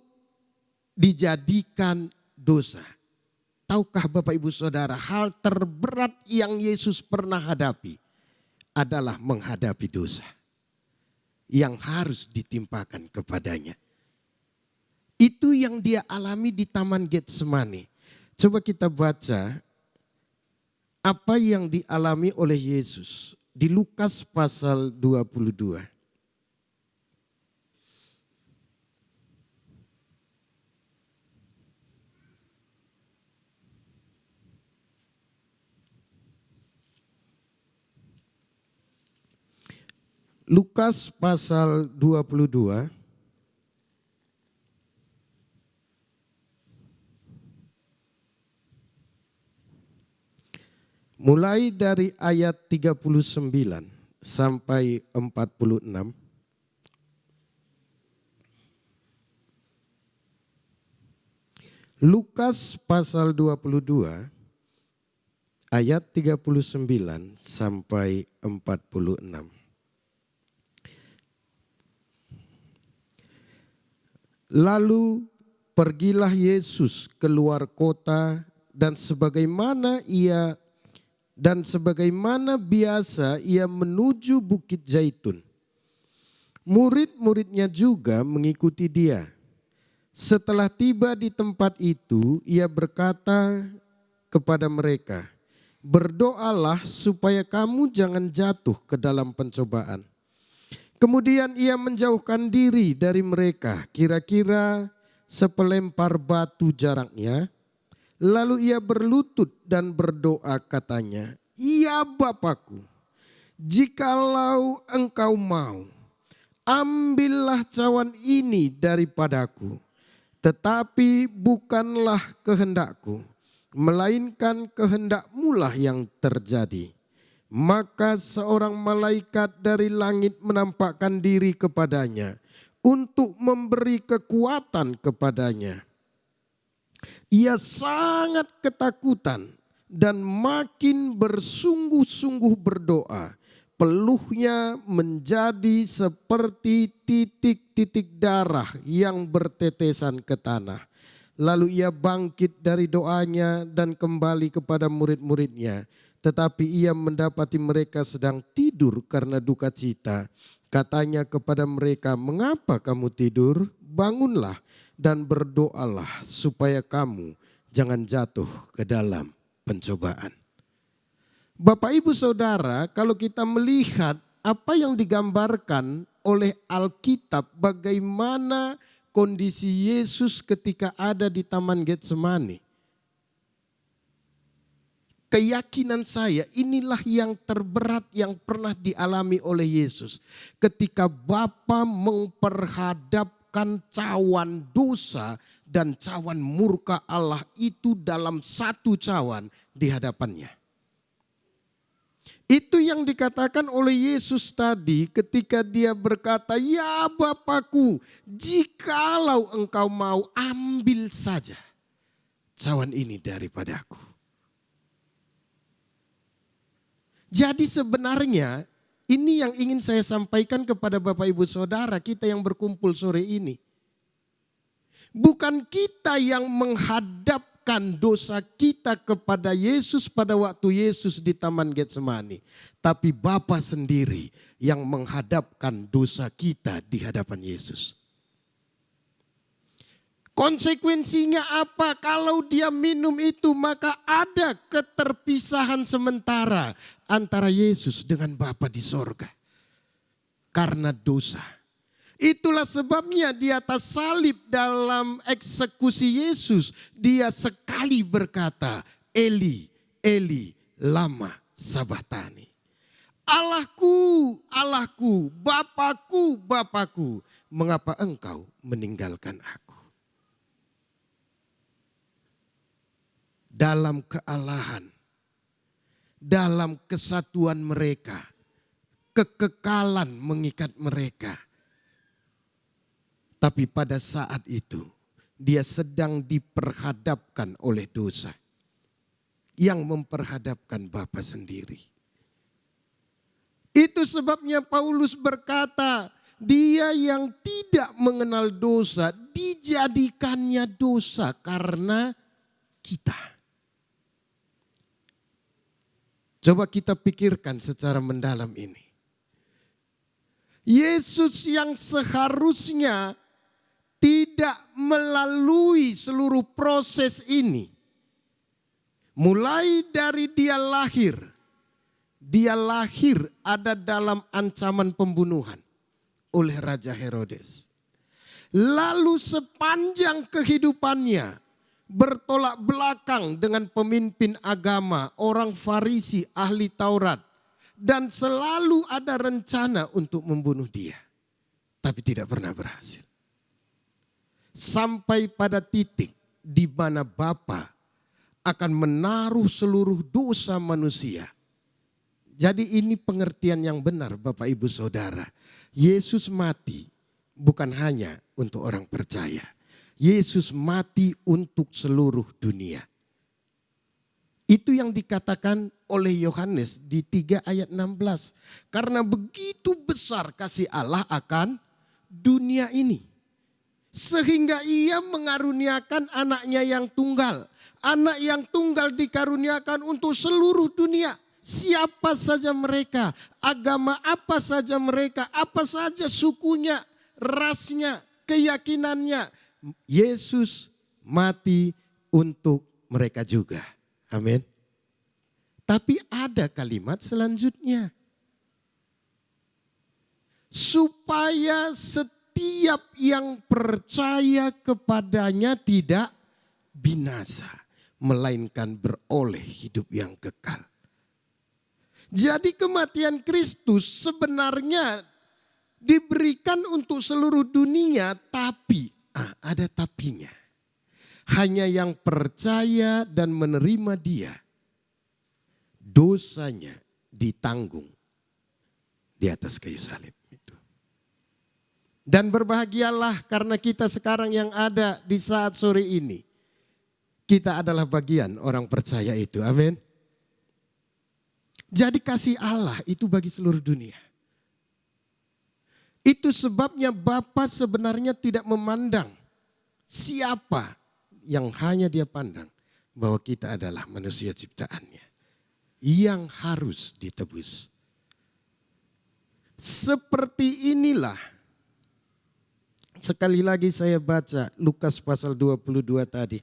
dijadikan dosa. Tahukah Bapak Ibu Saudara, hal terberat yang Yesus pernah hadapi adalah menghadapi dosa yang harus ditimpakan kepadanya. Itu yang Dia alami di Taman Getsemani. Coba kita baca apa yang dialami oleh Yesus di Lukas pasal 22. Lukas pasal 22 mulai dari ayat 39 sampai 46. Lukas pasal 22 ayat 39 sampai 46. Lalu pergilah Yesus keluar kota dan sebagaimana biasa ia menuju Bukit Zaitun. Murid-muridnya juga mengikuti Dia. Setelah tiba di tempat itu, Ia berkata kepada mereka, berdoalah supaya kamu jangan jatuh ke dalam pencobaan. Kemudian ia menjauhkan diri dari mereka, kira-kira sepelempar batu jaraknya. Lalu ia berlutut dan berdoa katanya, "Ya Bapakku, jikalau engkau mau, ambillah cawan ini daripadaku. Tetapi bukanlah kehendakku, melainkan kehendak-Mu lah yang terjadi." Maka seorang malaikat dari langit menampakkan diri kepadanya untuk memberi kekuatan kepadanya. Ia sangat ketakutan dan makin bersungguh-sungguh berdoa. Peluhnya menjadi seperti titik-titik darah yang bertetesan ke tanah. Lalu ia bangkit dari doanya dan kembali kepada murid-muridnya. Tetapi ia mendapati mereka sedang tidur karena duka cita. Katanya kepada mereka, "Mengapa kamu tidur? Bangunlah dan berdoalah supaya kamu jangan jatuh ke dalam pencobaan." Bapak Ibu Saudara, kalau kita melihat apa yang digambarkan oleh Alkitab, bagaimana kondisi Yesus ketika ada di Taman Getsemani. Keyakinan saya inilah yang terberat yang pernah dialami oleh Yesus. Ketika Bapa memperhadapkan cawan dosa dan cawan murka Allah itu dalam satu cawan di hadapannya. Itu yang dikatakan oleh Yesus tadi ketika dia berkata, "Ya Bapakku, jikalau engkau mau, ambil saja cawan ini daripadaku." Jadi sebenarnya ini yang ingin saya sampaikan kepada Bapak Ibu Saudara kita yang berkumpul sore ini. Bukan kita yang menghadapkan dosa kita kepada Yesus pada waktu Yesus di Taman Getsemani. Tapi Bapa sendiri yang menghadapkan dosa kita di hadapan Yesus. Konsekuensinya apa? Kalau dia minum itu maka ada keterpisahan sementara antara Yesus dengan Bapa di sorga. Karena dosa. Itulah sebabnya di atas salib dalam eksekusi Yesus. Dia sekali berkata, "Eli, Eli, lama sabachthani." "Allahku, Allahku, Bapakku, Bapakku, mengapa engkau meninggalkan aku?" Dalam kealahan, dalam kesatuan mereka, kekekalan mengikat mereka. Tapi pada saat itu dia sedang diperhadapkan oleh dosa yang memperhadapkan Bapa sendiri. Itu sebabnya Paulus berkata, dia yang tidak mengenal dosa dijadikannya dosa karena kita. Coba kita pikirkan secara mendalam ini. Yesus yang seharusnya tidak melalui seluruh proses ini. Mulai dari dia lahir ada dalam ancaman pembunuhan oleh Raja Herodes. Lalu sepanjang kehidupannya bertolak belakang dengan pemimpin agama, orang Farisi, ahli Taurat. Dan selalu ada rencana untuk membunuh dia. Tapi tidak pernah berhasil. Sampai pada titik di mana Bapa akan menaruh seluruh dosa manusia. Jadi ini pengertian yang benar Bapak Ibu Saudara. Yesus mati bukan hanya untuk orang percaya. Yesus mati untuk seluruh dunia. Itu yang dikatakan oleh Yohanes di 3 ayat 16. Karena begitu besar kasih Allah akan dunia ini. Sehingga ia mengaruniakan anaknya yang tunggal. Anak yang tunggal dikaruniakan untuk seluruh dunia. Siapa saja mereka, agama apa saja mereka, apa saja sukunya, rasnya, keyakinannya. Yesus mati untuk mereka juga. Amin. Tapi ada kalimat selanjutnya. Supaya setiap yang percaya kepadanya tidak binasa, melainkan beroleh hidup yang kekal. Jadi kematian Kristus sebenarnya diberikan untuk seluruh dunia, tapi ada tapinya. Hanya yang percaya dan menerima Dia, dosanya ditanggung di atas kayu salib itu. Dan berbahagialah karena kita sekarang yang ada di saat sore ini, kita adalah bagian orang percaya itu. Amin. Jadi kasih Allah itu bagi seluruh dunia. Itu sebabnya Bapa sebenarnya tidak memandang siapa, yang hanya Dia pandang bahwa kita adalah manusia ciptaannya yang harus ditebus. Seperti inilah, sekali lagi saya baca Lukas pasal 22 tadi.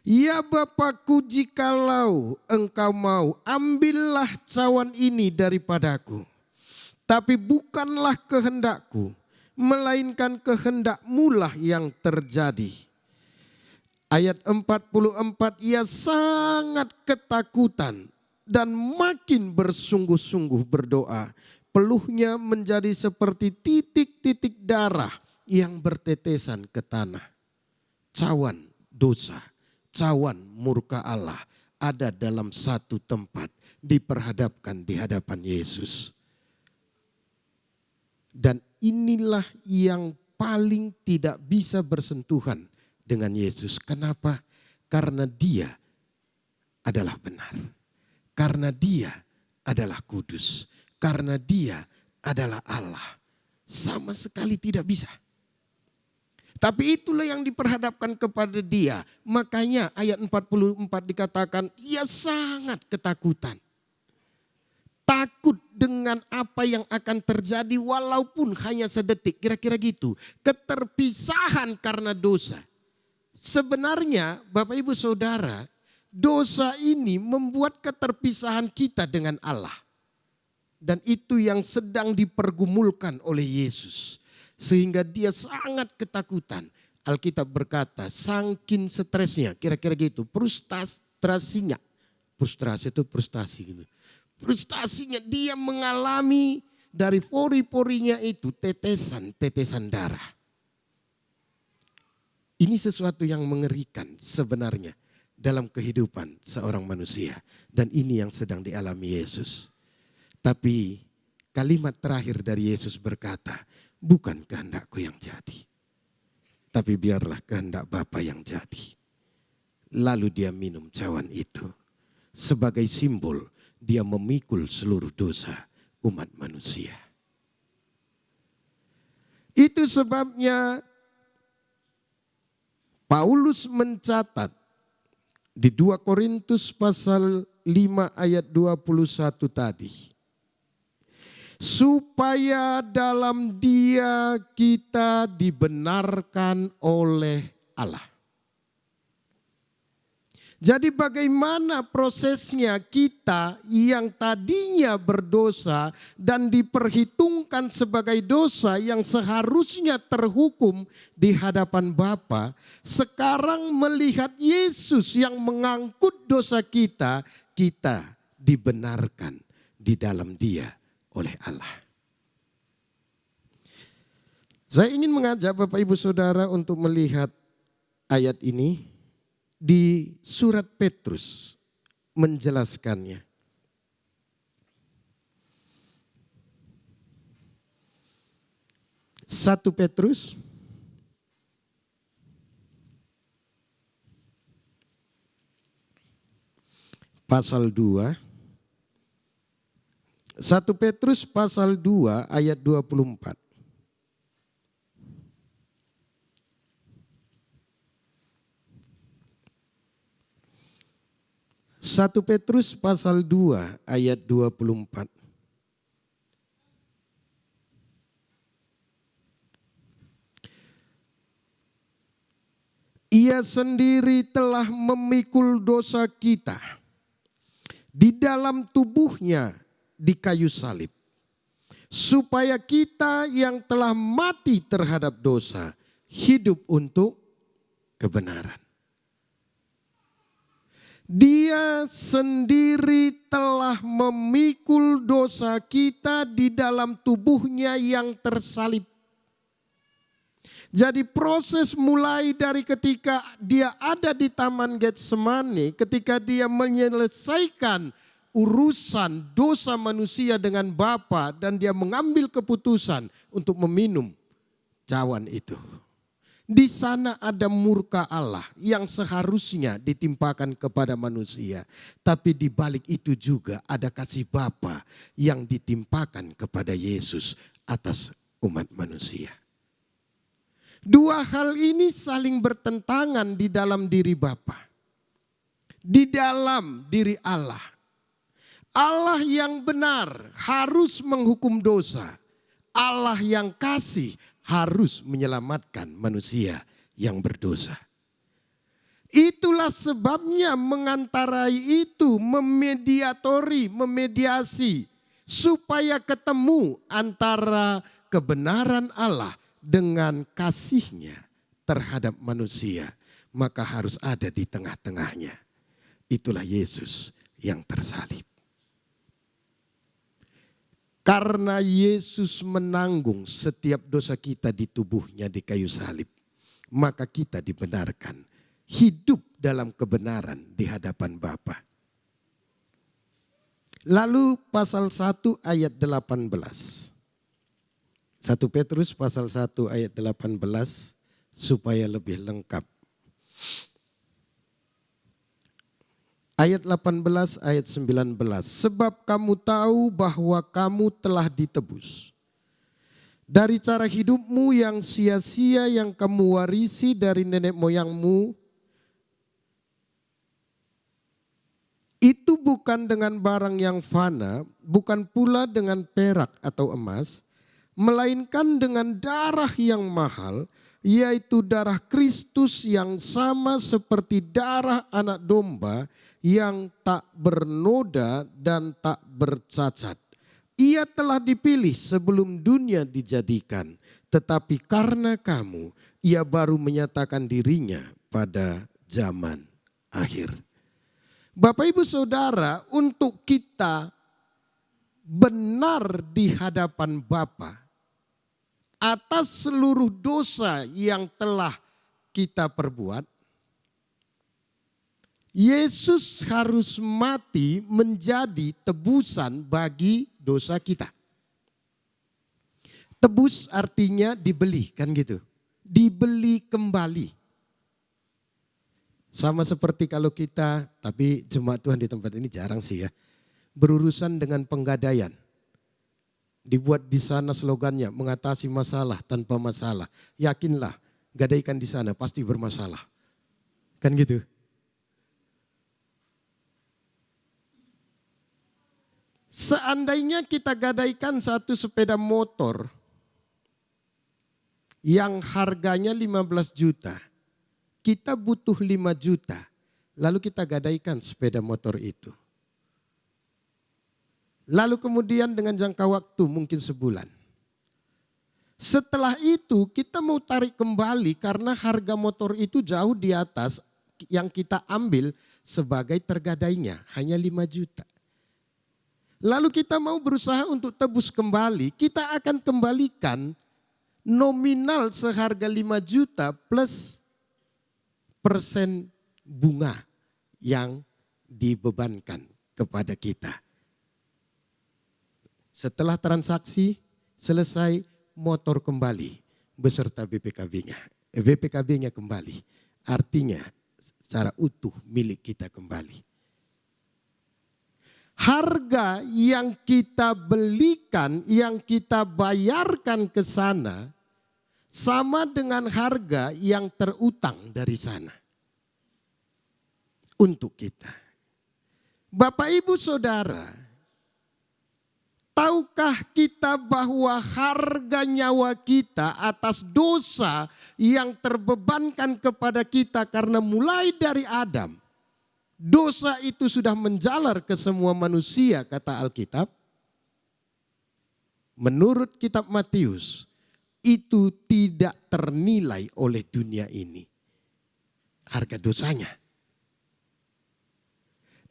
Ya Bapakku, jikalau engkau mau, ambillah cawan ini daripadaku. Tapi bukanlah kehendakku, melainkan kehendak-Mu yang terjadi. Ayat 44, ia sangat ketakutan dan makin bersungguh-sungguh berdoa. Peluhnya menjadi seperti titik-titik darah yang bertetesan ke tanah. Cawan dosa, cawan murka Allah ada dalam satu tempat, diperhadapkan di hadapan Yesus. Dan inilah yang paling tidak bisa bersentuhan dengan Yesus. Kenapa? Karena Dia adalah benar. Karena Dia adalah kudus. Karena Dia adalah Allah. Sama sekali tidak bisa. Tapi itulah yang diperhadapkan kepada Dia. Makanya ayat 44 dikatakan, ia sangat ketakutan. Takut dengan apa yang akan terjadi walaupun hanya sedetik. Kira-kira gitu. Keterpisahan karena dosa. Sebenarnya Bapak Ibu Saudara, dosa ini membuat keterpisahan kita dengan Allah. Dan itu yang sedang dipergumulkan oleh Yesus. Sehingga Dia sangat ketakutan. Alkitab berkata, saking stresnya, kira-kira gitu. Frustrasinya. Frustrasi itu frustasi gitu. Frustasinya dia mengalami dari pori-porinya itu tetesan darah. Ini sesuatu yang mengerikan sebenarnya dalam kehidupan seorang manusia. Dan ini yang sedang dialami Yesus. Tapi kalimat terakhir dari Yesus berkata, bukan kehendakku yang jadi, tapi biarlah kehendak Bapa yang jadi. Lalu Dia minum cawan itu. Sebagai simbol Dia memikul seluruh dosa umat manusia. Itu sebabnya Paulus mencatat di 2 Korintus pasal 5 ayat 21 tadi. Supaya dalam Dia kita dibenarkan oleh Allah. Jadi bagaimana prosesnya kita yang tadinya berdosa dan diperhitungkan sebagai dosa yang seharusnya terhukum di hadapan Bapa, sekarang melihat Yesus yang mengangkut dosa kita, kita dibenarkan di dalam Dia oleh Allah. Saya ingin mengajak Bapak Ibu Saudara untuk melihat ayat ini. Di surat Petrus menjelaskannya. Satu Petrus pasal 2. 1 Petrus pasal 2 ayat 24. 1 Petrus pasal 2 ayat 24. Ia sendiri telah memikul dosa kita di dalam tubuhnya di kayu salib, supaya kita yang telah mati terhadap dosa hidup untuk kebenaran. Dia sendiri telah memikul dosa kita di dalam tubuhnya yang tersalib. Jadi proses mulai dari ketika dia ada di Taman Getsemani, ketika dia menyelesaikan urusan dosa manusia dengan Bapa dan dia mengambil keputusan untuk meminum cawan itu. Di sana ada murka Allah yang seharusnya ditimpakan kepada manusia. Tapi di balik itu juga ada kasih Bapa yang ditimpakan kepada Yesus atas umat manusia. Dua hal ini saling bertentangan di dalam diri Bapa. Di dalam diri Allah. Allah yang benar harus menghukum dosa. Allah yang kasih harus menyelamatkan manusia yang berdosa. Itulah sebabnya mengantarai itu, memediasi supaya ketemu antara kebenaran Allah dengan kasihnya terhadap manusia. Maka harus ada di tengah-tengahnya. Itulah Yesus yang tersalib. Karena Yesus menanggung setiap dosa kita di tubuhnya di kayu salib, maka kita dibenarkan hidup dalam kebenaran di hadapan Bapa. Lalu pasal 1 ayat 18. 1 Petrus pasal 1 ayat 18 supaya lebih lengkap. Ayat 18, ayat 19. Sebab kamu tahu bahwa kamu telah ditebus dari cara hidupmu yang sia-sia yang kamu warisi dari nenek moyangmu. Itu bukan dengan barang yang fana, bukan pula dengan perak atau emas, melainkan dengan darah yang mahal, yaitu darah Kristus yang sama seperti darah anak domba yang tak bernoda dan tak bercacat. Ia telah dipilih sebelum dunia dijadikan, tetapi karena kamu, ia baru menyatakan dirinya pada zaman akhir. Bapak Ibu Saudara, untuk kita benar di hadapan Bapa atas seluruh dosa yang telah kita perbuat, Yesus harus mati menjadi tebusan bagi dosa kita. Tebus artinya dibeli, kan gitu. Dibeli kembali. Sama seperti kalau kita, tapi jemaat Tuhan di tempat ini jarang sih ya, berurusan dengan penggadaian. Dibuat di sana slogannya, mengatasi masalah tanpa masalah. Yakinlah, gadaikan di sana pasti bermasalah. Kan gitu. Seandainya kita gadaikan satu sepeda motor yang harganya 15 juta, kita butuh 5 juta, lalu kita gadaikan sepeda motor itu. Lalu kemudian dengan jangka waktu mungkin sebulan. Setelah itu kita mau tarik kembali karena harga motor itu jauh di atas yang kita ambil sebagai tergadainya, hanya 5 juta. Lalu kita mau berusaha untuk tebus kembali, kita akan kembalikan nominal seharga 5 juta plus persen bunga yang dibebankan kepada kita. Setelah transaksi selesai, motor kembali beserta BPKB-nya. BPKB-nya kembali, artinya secara utuh milik kita kembali. Harga yang kita belikan, yang kita bayarkan ke sana, sama dengan harga yang terutang dari sana. Untuk kita. Bapak Ibu Saudara, tahukah kita bahwa harga nyawa kita atas dosa yang terbebankan kepada kita karena mulai dari Adam, dosa itu sudah menjalar ke semua manusia, kata Alkitab, menurut kitab Matius, itu tidak ternilai oleh dunia ini. Harga dosanya.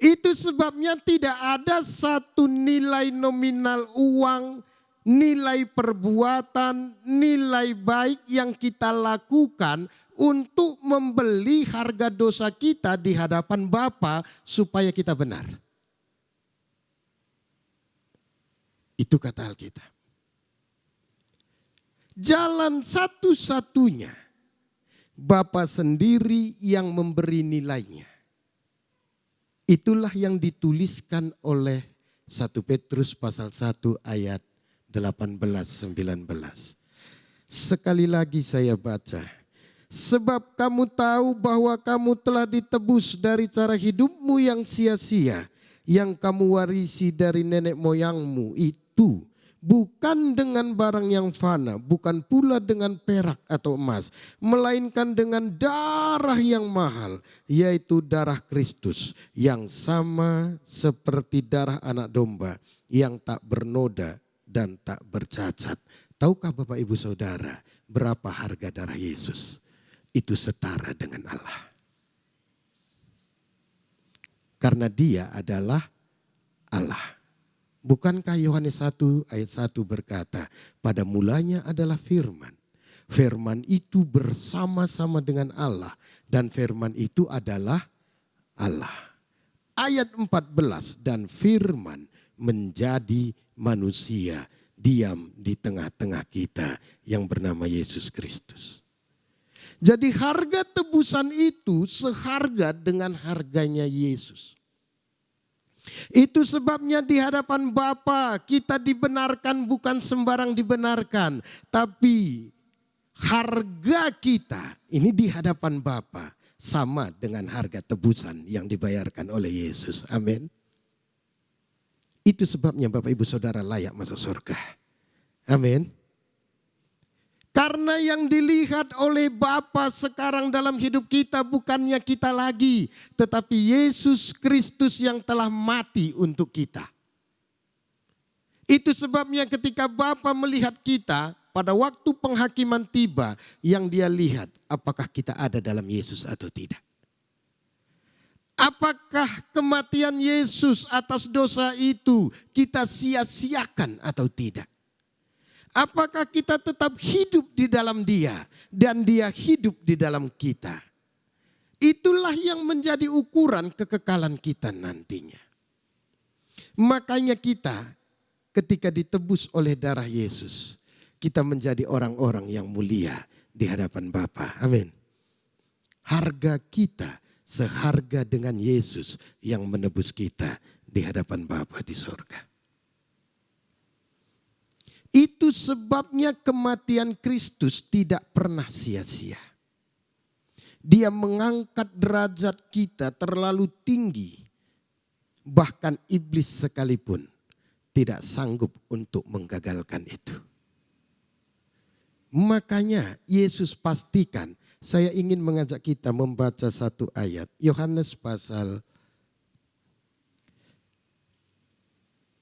Itu sebabnya tidak ada satu nilai nominal uang, nilai perbuatan, nilai baik yang kita lakukan untuk membeli harga dosa kita di hadapan Bapa supaya kita benar. Itu kata Alkitab. Jalan satu-satunya Bapa sendiri yang memberi nilainya. Itulah yang dituliskan oleh 1 Petrus pasal 1 ayat 18-19. Sekali lagi saya baca. Sebab kamu tahu bahwa kamu telah ditebus dari cara hidupmu yang sia-sia, yang kamu warisi dari nenek moyangmu itu, bukan dengan barang yang fana, bukan pula dengan perak atau emas, melainkan dengan darah yang mahal, yaitu darah Kristus, yang sama seperti darah anak domba, yang tak bernoda dan tak bercacat. Tahukah Bapak Ibu Saudara berapa harga darah Yesus? Itu setara dengan Allah. Karena dia adalah Allah. Bukankah Yohanes 1 ayat 1 berkata, pada mulanya adalah firman. Firman itu bersama-sama dengan Allah dan firman itu adalah Allah. Ayat 14, dan firman menjadi manusia, diam di tengah-tengah kita yang bernama Yesus Kristus. Jadi harga tebusan itu seharga dengan harganya Yesus. Itu sebabnya di hadapan Bapa kita dibenarkan bukan sembarang dibenarkan. Tapi harga kita ini di hadapan Bapa sama dengan harga tebusan yang dibayarkan oleh Yesus. Amin. Itu sebabnya Bapak Ibu Saudara layak masuk surga. Amin. Karena yang dilihat oleh Bapa sekarang dalam hidup kita bukannya kita lagi, tetapi Yesus Kristus yang telah mati untuk kita. Itu sebabnya ketika Bapa melihat kita, pada waktu penghakiman tiba, yang dia lihat apakah kita ada dalam Yesus atau tidak. Apakah kematian Yesus atas dosa itu kita sia-siakan atau tidak? Apakah kita tetap hidup di dalam dia dan dia hidup di dalam kita? Itulah yang menjadi ukuran kekekalan kita nantinya. Makanya kita ketika ditebus oleh darah Yesus, kita menjadi orang-orang yang mulia di hadapan Bapa. Amin. Harga kita seharga dengan Yesus yang menebus kita di hadapan Bapa di surga. Itu sebabnya kematian Kristus tidak pernah sia-sia. Dia mengangkat derajat kita terlalu tinggi. Bahkan iblis sekalipun tidak sanggup untuk menggagalkan itu. Makanya Yesus pastikan, saya ingin mengajak kita membaca satu ayat. Yohanes pasal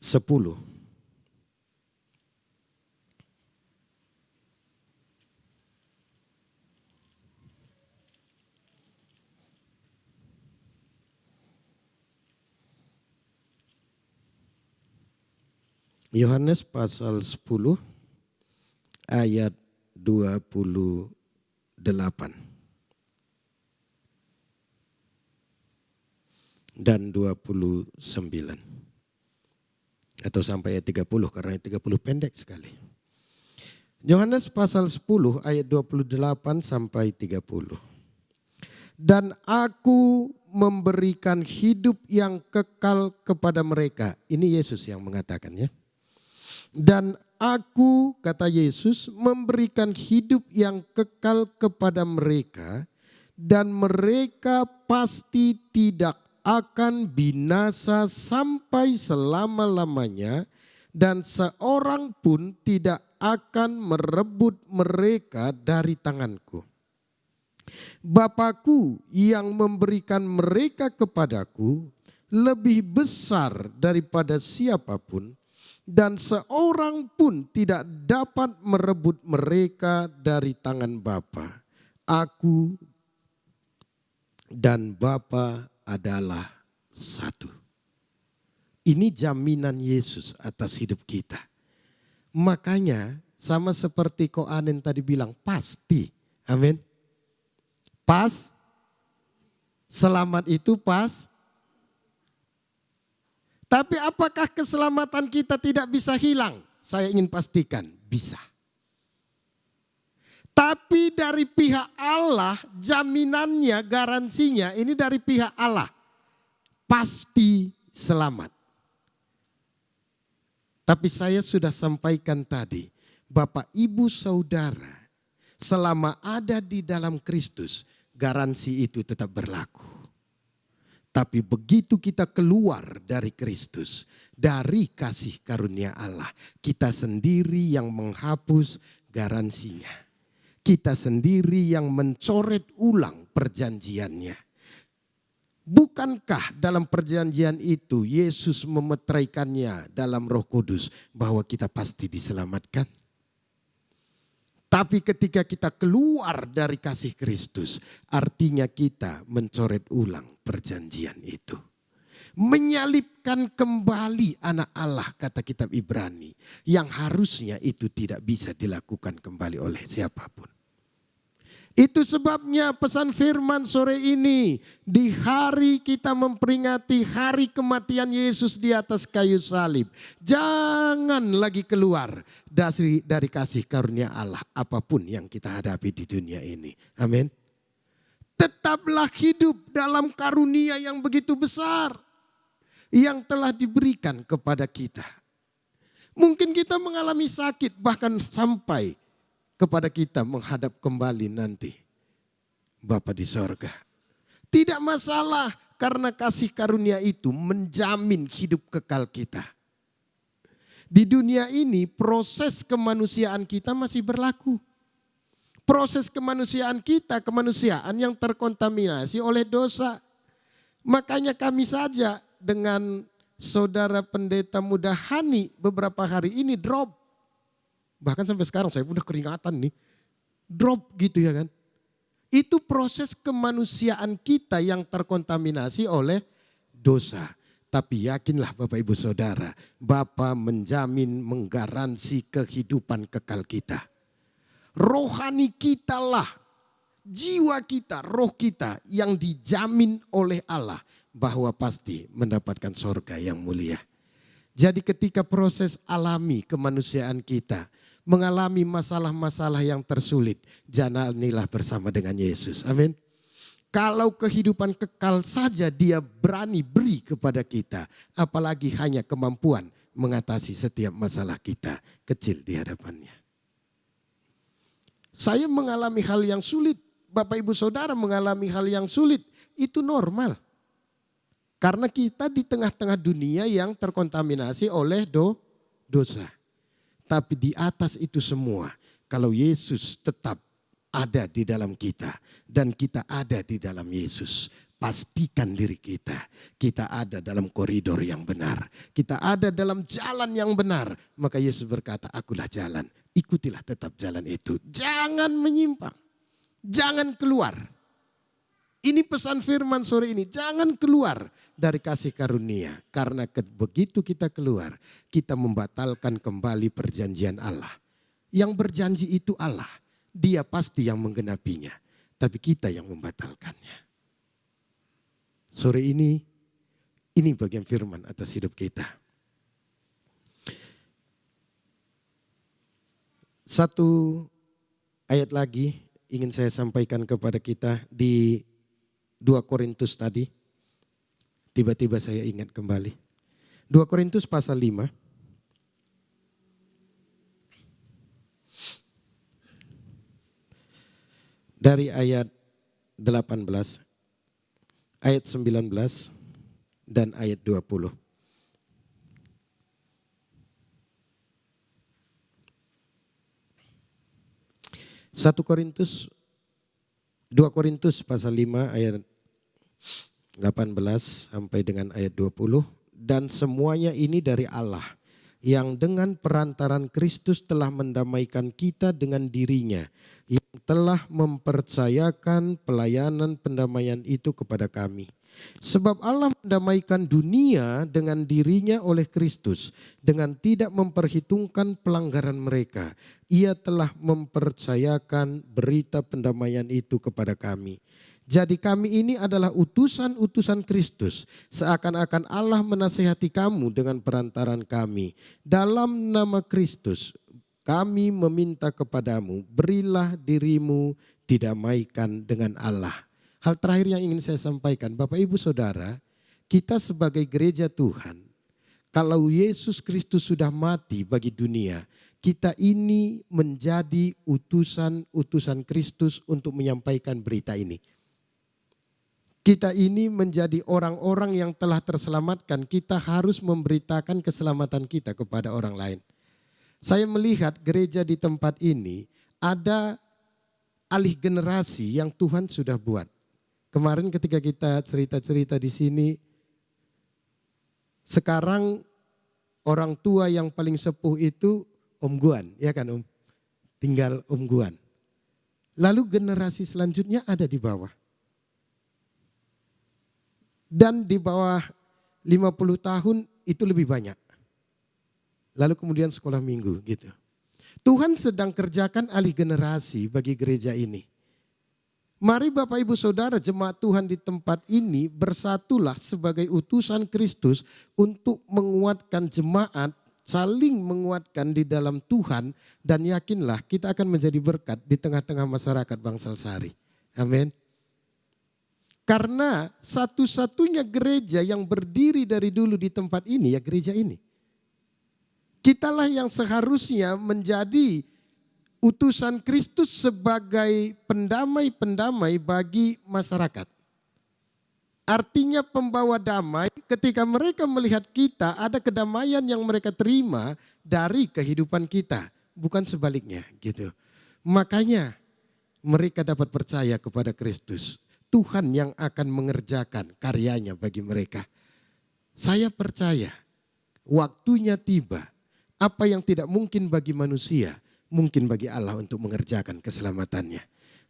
10. Yohanes pasal 10 ayat 28. Dan 29. Atau sampai ayat 30 karena ayat 30 pendek sekali. Yohanes pasal 10 ayat 28 sampai 30. Dan aku memberikan hidup yang kekal kepada mereka. Ini Yesus yang mengatakannya. Dan aku, kata Yesus, memberikan hidup yang kekal kepada mereka. Dan mereka pasti tidak akan binasa sampai selama-lamanya. Dan seorang pun tidak akan merebut mereka dari tanganku. Bapakku yang memberikan mereka kepadaku lebih besar daripada siapapun, dan seorang pun tidak dapat merebut mereka dari tangan Bapa. Aku dan Bapa adalah satu. Ini jaminan Yesus atas hidup kita. Makanya sama seperti Ko Anen tadi bilang, pasti. Amin. Pas. Selamat itu pas. Tapi apakah keselamatan kita tidak bisa hilang? Saya ingin pastikan, bisa. Tapi dari pihak Allah, jaminannya, garansinya, ini dari pihak Allah. Pasti selamat. Tapi saya sudah sampaikan tadi, Bapak Ibu Saudara, selama ada di dalam Kristus, garansi itu tetap berlaku. Tapi begitu kita keluar dari Kristus, dari kasih karunia Allah, kita sendiri yang menghapus garansinya. Kita sendiri yang mencoret ulang perjanjiannya. Bukankah dalam perjanjian itu Yesus memeteraikannya dalam Roh Kudus bahwa kita pasti diselamatkan? Tapi ketika kita keluar dari kasih Kristus, artinya kita mencoret ulang perjanjian itu. Menyalibkan kembali anak Allah, kata kitab Ibrani, yang harusnya itu tidak bisa dilakukan kembali oleh siapapun. Itu sebabnya pesan firman sore ini, di hari kita memperingati hari kematian Yesus di atas kayu salib, jangan lagi keluar dari kasih karunia Allah apapun yang kita hadapi di dunia ini. Amin. Tetaplah hidup dalam karunia yang begitu besar yang telah diberikan kepada kita. Mungkin kita mengalami sakit bahkan sampai kepada kita menghadap kembali nanti Bapa di sorga. Tidak masalah karena kasih karunia itu menjamin hidup kekal kita. Di dunia ini proses kemanusiaan kita masih berlaku. Proses kemanusiaan kita, kemanusiaan yang terkontaminasi oleh dosa. Makanya kami saja dengan saudara pendeta muda Hani beberapa hari ini drop. Bahkan sampai sekarang saya udah keringatan nih. Drop gitu ya kan. Itu proses kemanusiaan kita yang terkontaminasi oleh dosa. Tapi yakinlah Bapak Ibu Saudara, Bapa menjamin, menggaransi kehidupan kekal kita. Rohani kita lah, jiwa kita, roh kita yang dijamin oleh Allah bahwa pasti mendapatkan sorga yang mulia. Jadi ketika proses alami kemanusiaan kita mengalami masalah-masalah yang tersulit, jalanilah bersama dengan Yesus. Amin. Kalau kehidupan kekal saja dia berani beri kepada kita, apalagi hanya kemampuan mengatasi setiap masalah kita kecil di hadapannya. Saya mengalami hal yang sulit, Bapak Ibu Saudara mengalami hal yang sulit, itu normal. Karena kita di tengah-tengah dunia yang terkontaminasi oleh dosa. Tapi di atas itu semua, kalau Yesus tetap ada di dalam kita dan kita ada di dalam Yesus, pastikan diri kita, kita ada dalam koridor yang benar. Kita ada dalam jalan yang benar. Maka Yesus berkata, akulah jalan, ikutilah tetap jalan itu. Jangan menyimpang, jangan keluar. Ini pesan firman sore ini, jangan keluar dari kasih karunia. Karena begitu kita keluar, kita membatalkan kembali perjanjian Allah. Yang berjanji itu Allah, dia pasti yang menggenapinya. Tapi kita yang membatalkannya. Sore ini bagian firman atas hidup kita. Satu ayat lagi ingin saya sampaikan kepada kita di 2 Korintus tadi, tiba-tiba saya ingat kembali. 2 Korintus pasal 5. Dari ayat 18, ayat 19, dan ayat 20. Satu Korintus 2 Korintus pasal 5 ayat 18 sampai dengan ayat 20. Dan semuanya ini dari Allah yang dengan perantaran Kristus telah mendamaikan kita dengan dirinya, yang telah mempercayakan pelayanan pendamaian itu kepada kami. Sebab Allah mendamaikan dunia dengan dirinya oleh Kristus, dengan tidak memperhitungkan pelanggaran mereka. Ia telah mempercayakan berita pendamaian itu kepada kami. Jadi kami ini adalah utusan-utusan Kristus, seakan-akan Allah menasihati kamu dengan perantaran kami. Dalam nama Kristus kami meminta kepadamu, berilah dirimu didamaikan dengan Allah. Hal terakhir yang ingin saya sampaikan, Bapak Ibu Saudara, kita sebagai gereja Tuhan, kalau Yesus Kristus sudah mati bagi dunia, kita ini menjadi utusan-utusan Kristus untuk menyampaikan berita ini. Kita ini menjadi orang-orang yang telah terselamatkan, kita harus memberitakan keselamatan kita kepada orang lain. Saya melihat gereja di tempat ini ada alih generasi yang Tuhan sudah buat. Kemarin ketika kita cerita-cerita di sini, sekarang orang tua yang paling sepuh itu Om Guan, ya kan Om? Tinggal Om Guan. Lalu generasi selanjutnya ada di bawah. Dan di bawah 50 tahun itu lebih banyak. Lalu kemudian sekolah minggu gitu. Tuhan sedang kerjakan alih generasi bagi gereja ini. Mari Bapak Ibu Saudara jemaat Tuhan di tempat ini bersatulah sebagai utusan Kristus untuk menguatkan jemaat, saling menguatkan di dalam Tuhan, dan yakinlah kita akan menjadi berkat di tengah-tengah masyarakat Bangsal Sari. Amin. Karena satu-satunya gereja yang berdiri dari dulu di tempat ini ya gereja ini. Kitalah yang seharusnya menjadi utusan Kristus sebagai pendamai-pendamai bagi masyarakat. Artinya pembawa damai ketika mereka melihat kita ada kedamaian yang mereka terima dari kehidupan kita. Bukan sebaliknya gitu. Makanya mereka dapat percaya kepada Kristus. Tuhan yang akan mengerjakan karyanya bagi mereka. Saya percaya waktunya tiba. Apa yang tidak mungkin bagi manusia, mungkin bagi Allah untuk mengerjakan keselamatannya.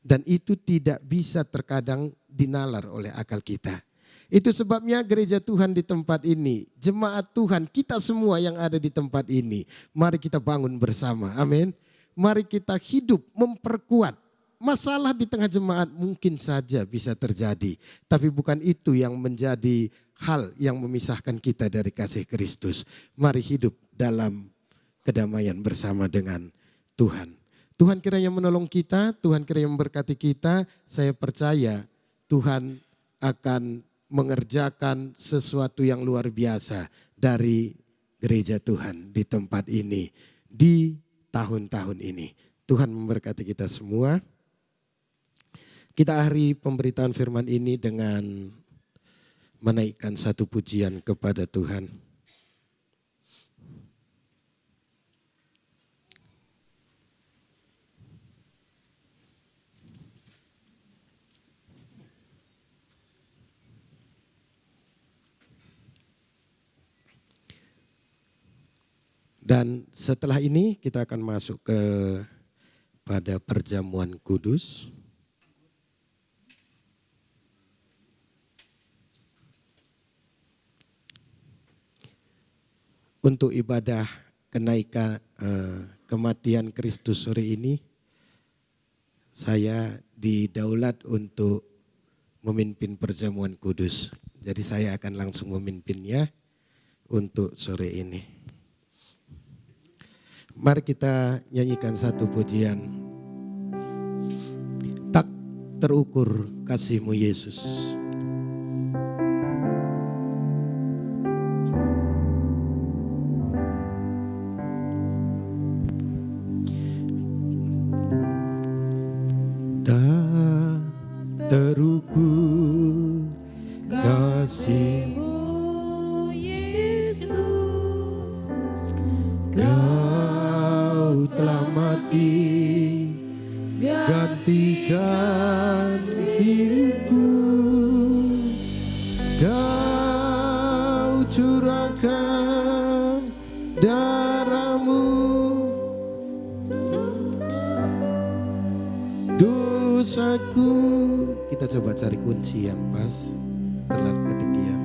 Dan itu tidak bisa terkadang dinalar oleh akal kita. Itu sebabnya gereja Tuhan di tempat ini, jemaat Tuhan, kita semua yang ada di tempat ini, mari kita bangun bersama, amin. Mari kita hidup memperkuat. Masalah di tengah jemaat mungkin saja bisa terjadi, tapi bukan itu yang menjadi hal yang memisahkan kita dari kasih Kristus. Mari hidup dalam kedamaian bersama dengan Tuhan. Tuhan kiranya menolong kita, Tuhan kiranya memberkati kita. Saya percaya Tuhan akan mengerjakan sesuatu yang luar biasa dari gereja Tuhan di tempat ini, di tahun-tahun ini. Tuhan memberkati kita semua. Kita akhiri pemberitaan firman ini dengan menaikkan satu pujian kepada Tuhan. Dan setelah ini kita akan masuk pada perjamuan kudus. Untuk ibadah kenaikan kematian Kristus sore ini, saya didaulat untuk memimpin perjamuan kudus. Jadi saya akan langsung memimpinnya untuk sore ini. Mari kita nyanyikan satu pujian. Tak terukur kasih-Mu Yesus. Tak terukur kasih-Mu Yesus. Kau telah mati gantikan curahkan darahmu, dosaku. Kita coba cari kunci yang pas. Telan ketikian.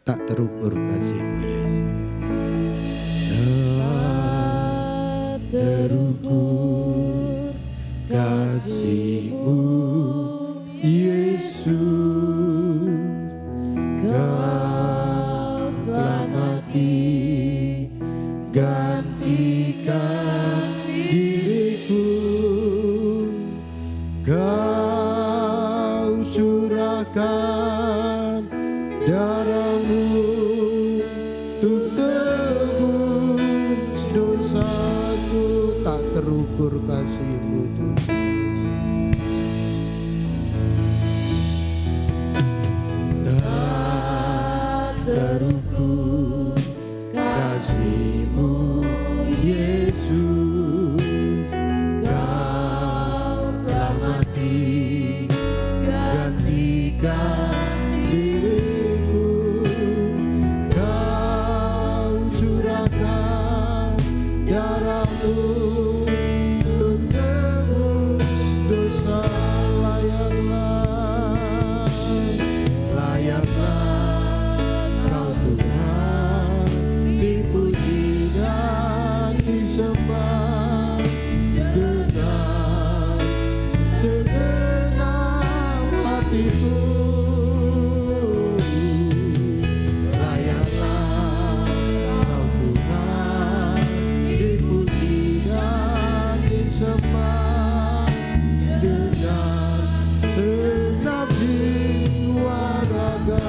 Tak terukur kasihmu Yesus. Tak terukur kasihmu Yesus. Kau telah mati, gantikan diriku. Kau curahkan darahmu untuk tebus dosaku. Tak terukur kasihmu Tuhan. Tak terukur kasihmu Yesus. Kau telah mati, gantikan diriku. Kau curahkan darahmu untuk tebus dosa. Layaklah Kau Tuhan, dipuji dan disembah dengan segenap hatiku. Layaklah Kau Tuhan, dipuji dan disembah dengan segenap jiwa raga.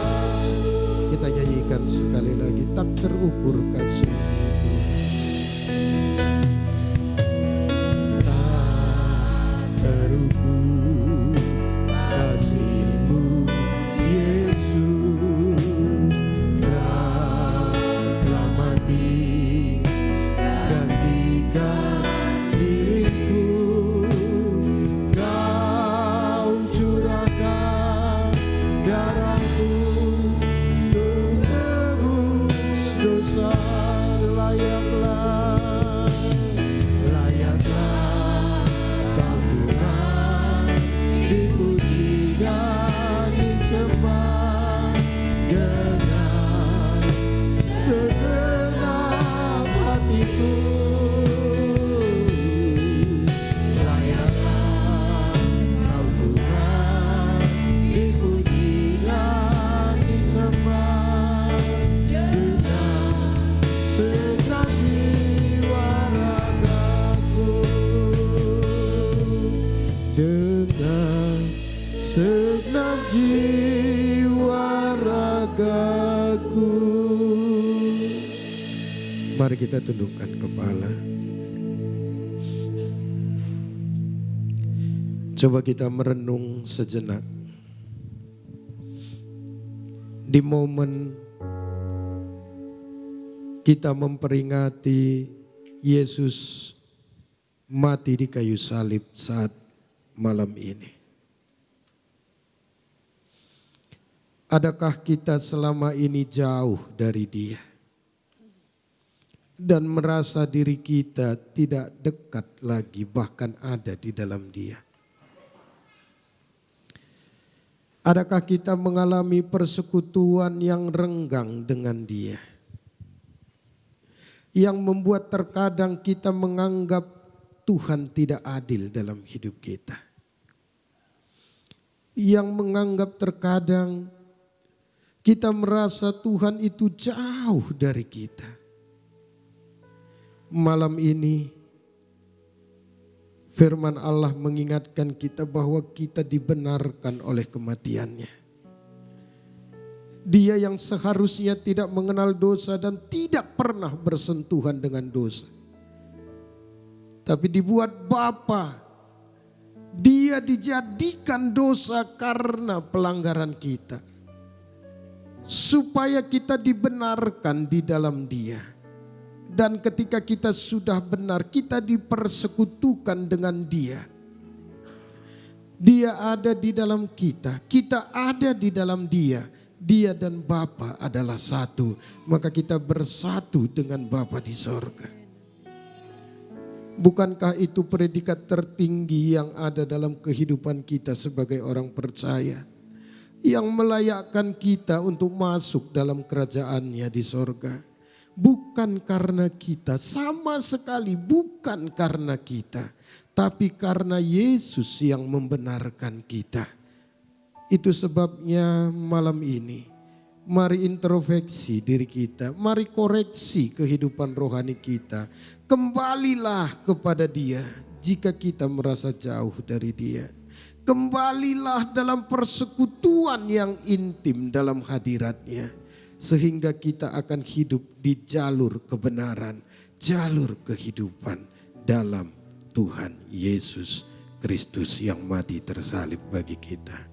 Kita nyanyikan sekali lagi, tak terukur kasih. Tak terukur kasihmu Yesus. Kau telah mati, gantikan diriku. Kau curahkan darahmu untuk tebus dosa. Layaklah Kau Tuhan, dipuji dan disembah dengan segenap hatiku. Layaklah Kau Tuhan, dipuji dan disembah dengan segenap jiwa ragaku. Dengan segenap jiwa ragaku. Mari kita tundukkan kepala. Coba kita merenung sejenak. Di momen kita memperingati Yesus mati di kayu salib saat malam ini. Adakah kita selama ini jauh dari Dia dan merasa diri kita tidak dekat lagi, bahkan ada di dalam Dia? Adakah kita mengalami persekutuan yang renggang dengan Dia, yang membuat terkadang kita menganggap Tuhan tidak adil dalam hidup kita, yang menganggap terkadang kita merasa Tuhan itu jauh dari kita? Malam ini firman Allah mengingatkan kita bahwa kita dibenarkan oleh kematiannya. Dia yang seharusnya tidak mengenal dosa dan tidak pernah bersentuhan dengan dosa, tapi dibuat Bapa. Dia dijadikan dosa karena pelanggaran kita, supaya kita dibenarkan di dalam Dia. Dan ketika kita sudah benar, kita dipersekutukan dengan Dia. Dia ada di dalam kita, kita ada di dalam Dia. Dia dan Bapa adalah satu. Maka kita bersatu dengan Bapa di sorga. Bukankah itu predikat tertinggi yang ada dalam kehidupan kita sebagai orang percaya? Yang melayakkan kita untuk masuk dalam kerajaan-Nya di sorga. Bukan karena kita, sama sekali bukan karena kita. Tapi karena Yesus yang membenarkan kita. Itu sebabnya malam ini mari introspeksi diri kita. Mari koreksi kehidupan rohani kita. Kembalilah kepada Dia jika kita merasa jauh dari Dia. Kembalilah dalam persekutuan yang intim dalam hadirat-Nya. Sehingga kita akan hidup di jalur kebenaran, jalur kehidupan dalam Tuhan Yesus Kristus yang mati tersalib bagi kita.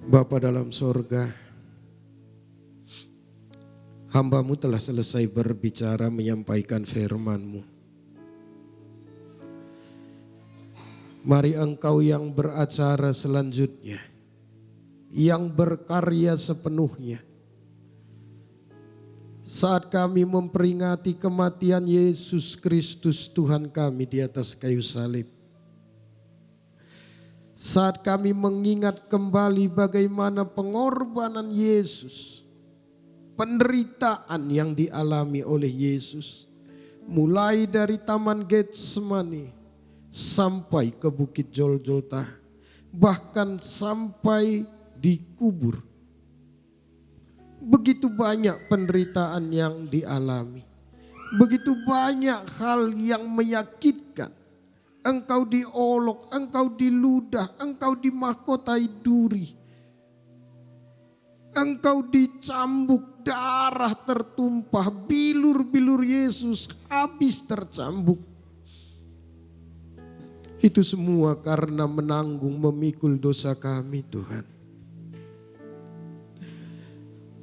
Bapa dalam sorga, hamba-Mu telah selesai berbicara menyampaikan firman-Mu. Mari Engkau yang beracara selanjutnya, yang berkarya sepenuhnya. Saat kami memperingati kematian Yesus Kristus Tuhan kami di atas kayu salib. Saat kami mengingat kembali bagaimana pengorbanan Yesus, penderitaan yang dialami oleh Yesus, mulai dari Taman Getsemani sampai ke Bukit Golgota, bahkan sampai dikubur. Begitu banyak penderitaan yang dialami, begitu banyak hal yang menyakitkan. Engkau diolok, engkau diludah, engkau dimahkotai duri. Engkau dicambuk, darah tertumpah, bilur-bilur Yesus habis tercambuk. Itu semua karena menanggung memikul dosa kami Tuhan.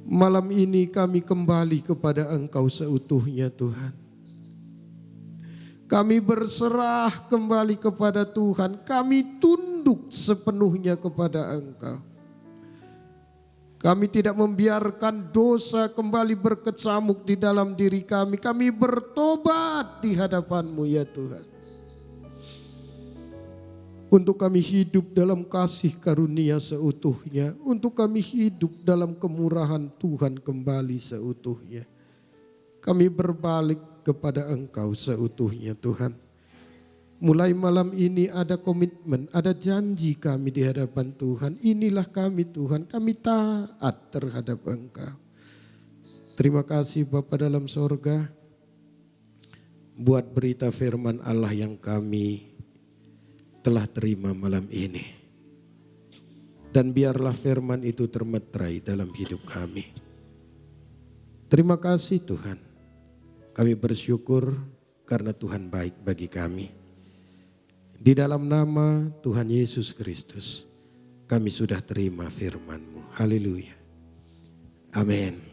Malam ini kami kembali kepada Engkau seutuhnya Tuhan. Kami berserah kembali kepada Tuhan. Kami tunduk sepenuhnya kepada Engkau. Kami tidak membiarkan dosa kembali berkecamuk di dalam diri kami. Kami bertobat di hadapan-Mu ya Tuhan. Untuk kami hidup dalam kasih karunia seutuhnya. Untuk kami hidup dalam kemurahan Tuhan kembali seutuhnya. Kami berbalik kepada Engkau seutuhnya Tuhan. Mulai malam ini ada komitmen, ada janji kami di hadapan Tuhan. Inilah kami Tuhan, kami taat terhadap Engkau. Terima kasih Bapa dalam sorga. Buat berita firman Allah yang kami telah terima malam ini. Dan biarlah firman itu termeterai dalam hidup kami. Terima kasih Tuhan. Kami bersyukur karena Tuhan baik bagi kami. Di dalam nama Tuhan Yesus Kristus, kami sudah terima firman-Mu. Haleluya. Amin.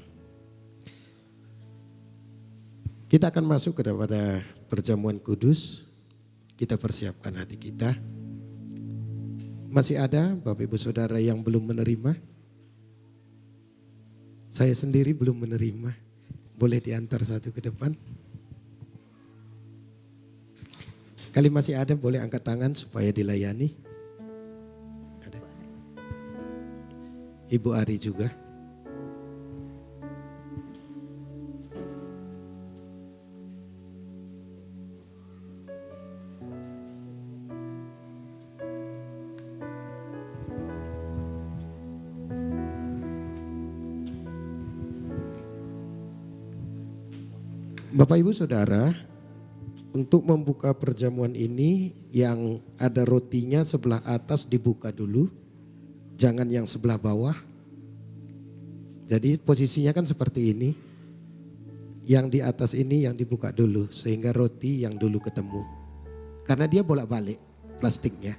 Kita akan masuk kepada perjamuan kudus. Kita persiapkan hati kita. Masih ada Bapak Ibu Saudara yang belum menerima? Saya sendiri belum menerima. Boleh diantar satu ke depan. Kali masih ada boleh angkat tangan supaya dilayani. Ada. Ibu Ari juga. Bapak Ibu Saudara, untuk membuka perjamuan ini yang ada rotinya sebelah atas dibuka dulu, jangan yang sebelah bawah. Jadi posisinya kan seperti ini, yang di atas ini yang dibuka dulu sehingga roti yang dulu ketemu. Karena dia bolak-balik plastiknya.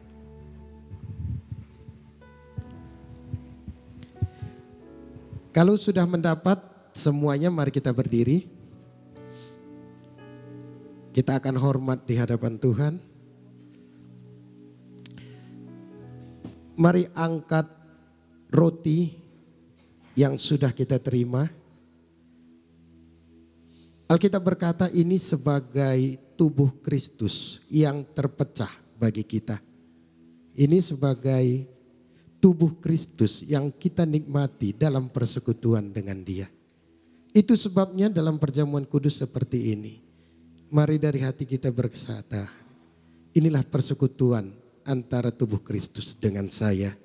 Kalau sudah mendapat semuanya mari kita berdiri. Kita akan hormat di hadapan Tuhan. Mari angkat roti yang sudah kita terima. Alkitab berkata ini sebagai tubuh Kristus yang terpecah bagi kita. Ini sebagai tubuh Kristus yang kita nikmati dalam persekutuan dengan Dia. Itu sebabnya dalam perjamuan kudus seperti ini. Mari dari hati kita berkata, inilah persekutuan antara tubuh Kristus dengan saya.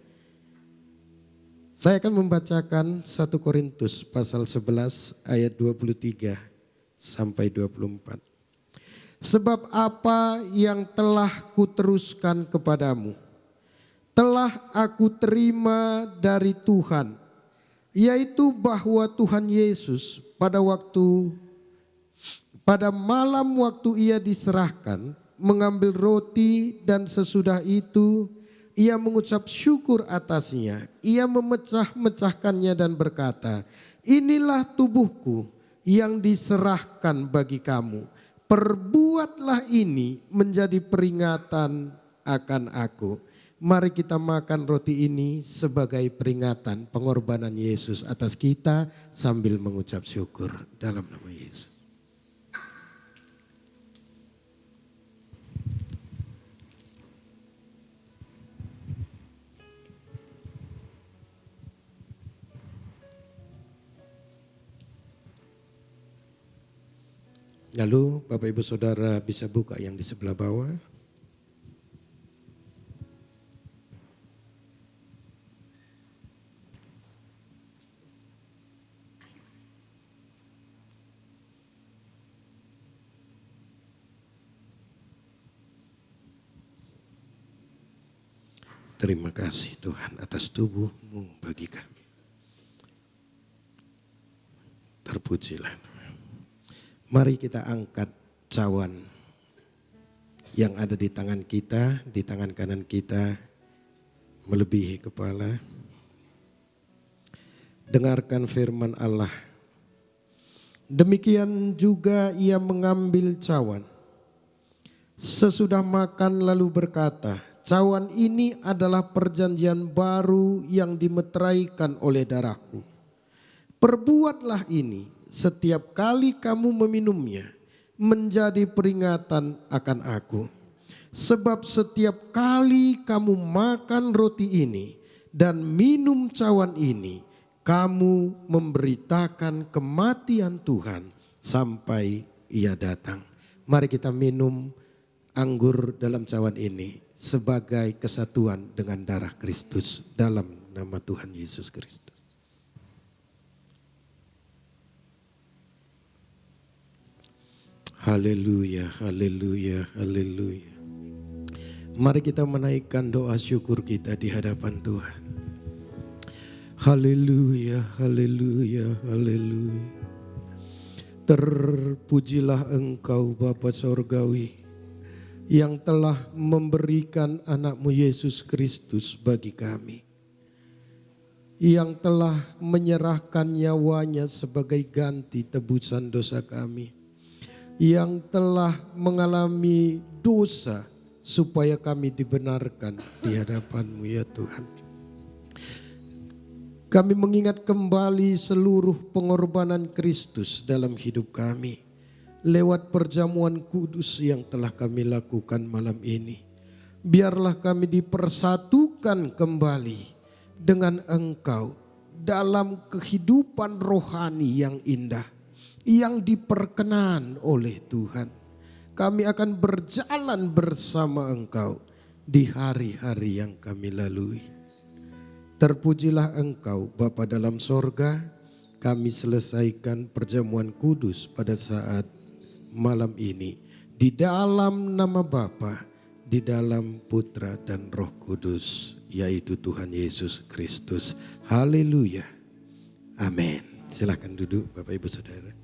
Saya akan membacakan 1 Korintus pasal 11 ayat 23 sampai 24. Sebab apa yang telah kuteruskan kepadamu, telah aku terima dari Tuhan, yaitu bahwa Tuhan Yesus pada malam waktu ia diserahkan, mengambil roti dan sesudah itu ia mengucap syukur atasnya. Ia memecah-mecahkannya dan berkata, inilah tubuhku yang diserahkan bagi kamu. Perbuatlah ini menjadi peringatan akan aku. Mari kita makan roti ini sebagai peringatan pengorbanan Yesus atas kita sambil mengucap syukur dalam nama Yesus. Lalu Bapak Ibu Saudara bisa buka yang di sebelah bawah. Terima kasih Tuhan atas tubuh-Mu bagi kami. Terpujilah. Mari kita angkat cawan yang ada di tangan kita, di tangan kanan kita melebihi kepala. Dengarkan firman Allah. Demikian juga ia mengambil cawan. Sesudah makan lalu berkata, cawan ini adalah perjanjian baru yang dimeteraikan oleh darahku. Perbuatlah ini setiap kali kamu meminumnya menjadi peringatan akan aku. Sebab setiap kali kamu makan roti ini dan minum cawan ini, kamu memberitakan kematian Tuhan sampai ia datang. Mari kita minum anggur dalam cawan ini sebagai kesatuan dengan darah Kristus dalam nama Tuhan Yesus Kristus. Haleluya, haleluya, haleluya. Mari kita menaikkan doa syukur kita di hadapan Tuhan. Haleluya, haleluya, haleluya. Terpujilah Engkau Bapa Sorgawi yang telah memberikan anakmu Yesus Kristus bagi kami. Yang telah menyerahkan nyawanya sebagai ganti tebusan dosa kami. Yang telah mengalami dosa supaya kami dibenarkan di hadapan-Mu ya Tuhan. Kami mengingat kembali seluruh pengorbanan Kristus dalam hidup kami. Lewat perjamuan kudus yang telah kami lakukan malam ini. Biarlah kami dipersatukan kembali dengan Engkau dalam kehidupan rohani yang indah. Yang diperkenan oleh Tuhan. Kami akan berjalan bersama Engkau di hari-hari yang kami lalui. Terpujilah Engkau Bapa dalam sorga. Kami selesaikan perjamuan kudus pada saat malam ini. Di dalam nama Bapa, di dalam Putra dan Roh Kudus. Yaitu Tuhan Yesus Kristus. Haleluya. Amin. Silakan duduk Bapak Ibu Saudara.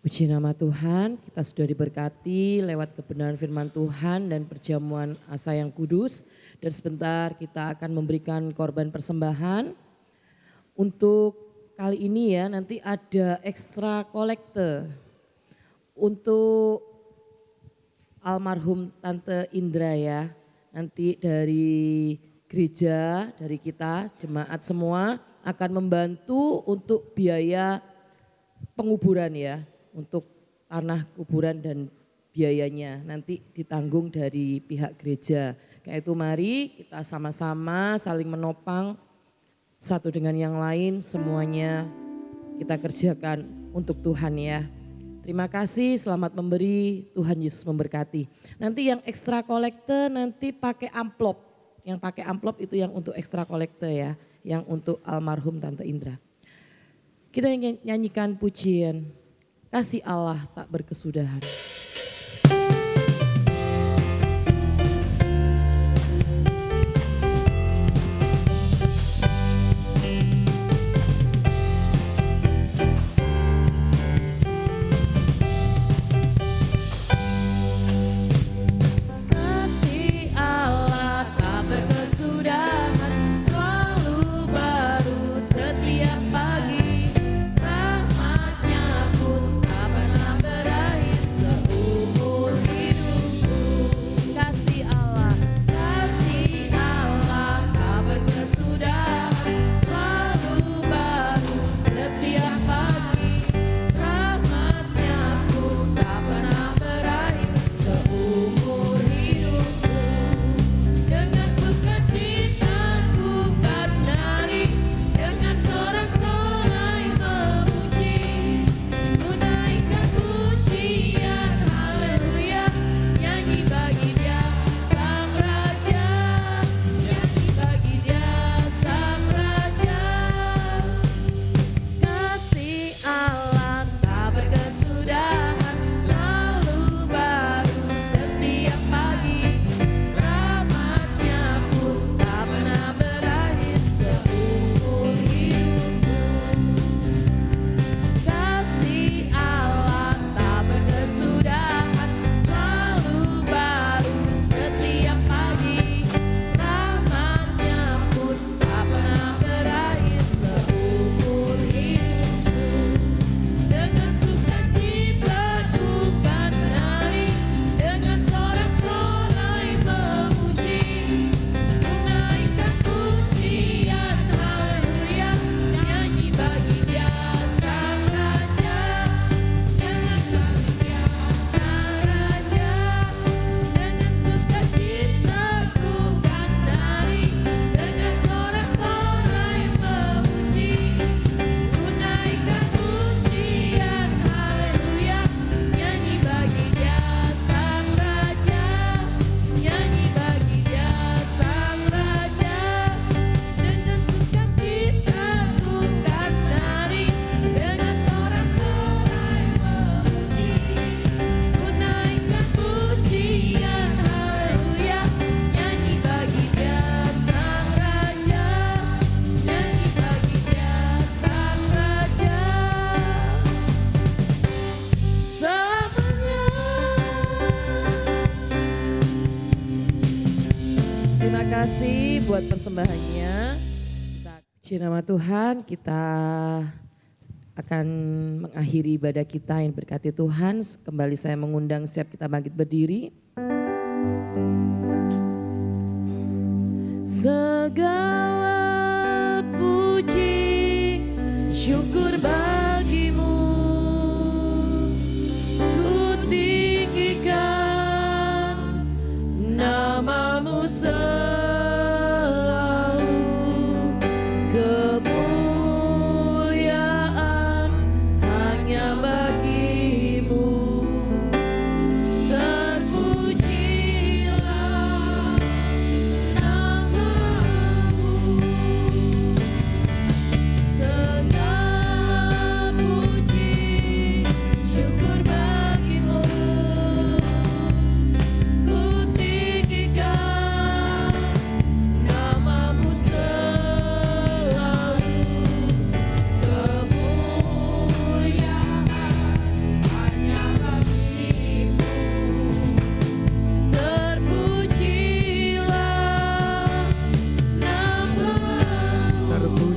Puji nama Tuhan, kita sudah diberkati lewat kebenaran firman Tuhan dan perjamuan asa yang kudus. Dan sebentar kita akan memberikan korban persembahan. Untuk kali ini ya, nanti ada ekstra kolekte untuk almarhum Tante Indra ya. Nanti dari gereja, dari kita, jemaat semua akan membantu untuk biaya penguburan ya. Untuk tanah kuburan dan biayanya nanti ditanggung dari pihak gereja. Kayak itu mari kita sama-sama saling menopang satu dengan yang lain, semuanya kita kerjakan untuk Tuhan ya. Terima kasih, selamat memberi, Tuhan Yesus memberkati. Nanti yang ekstra kolekte nanti pakai amplop. Yang pakai amplop itu yang untuk ekstra kolekte ya, yang untuk almarhum Tante Indra. Kita nyanyikan pujian Kasih Allah tak berkesudahan. Buat persembahannya, puji nama Tuhan, kita akan mengakhiri ibadah kita yang berkati Tuhan. Kembali saya mengundang siap kita bangkit berdiri. Segala puji syukur bagimu, ku tinggikan namamu kemuliaan hanya bagimu. Terpujilah namamu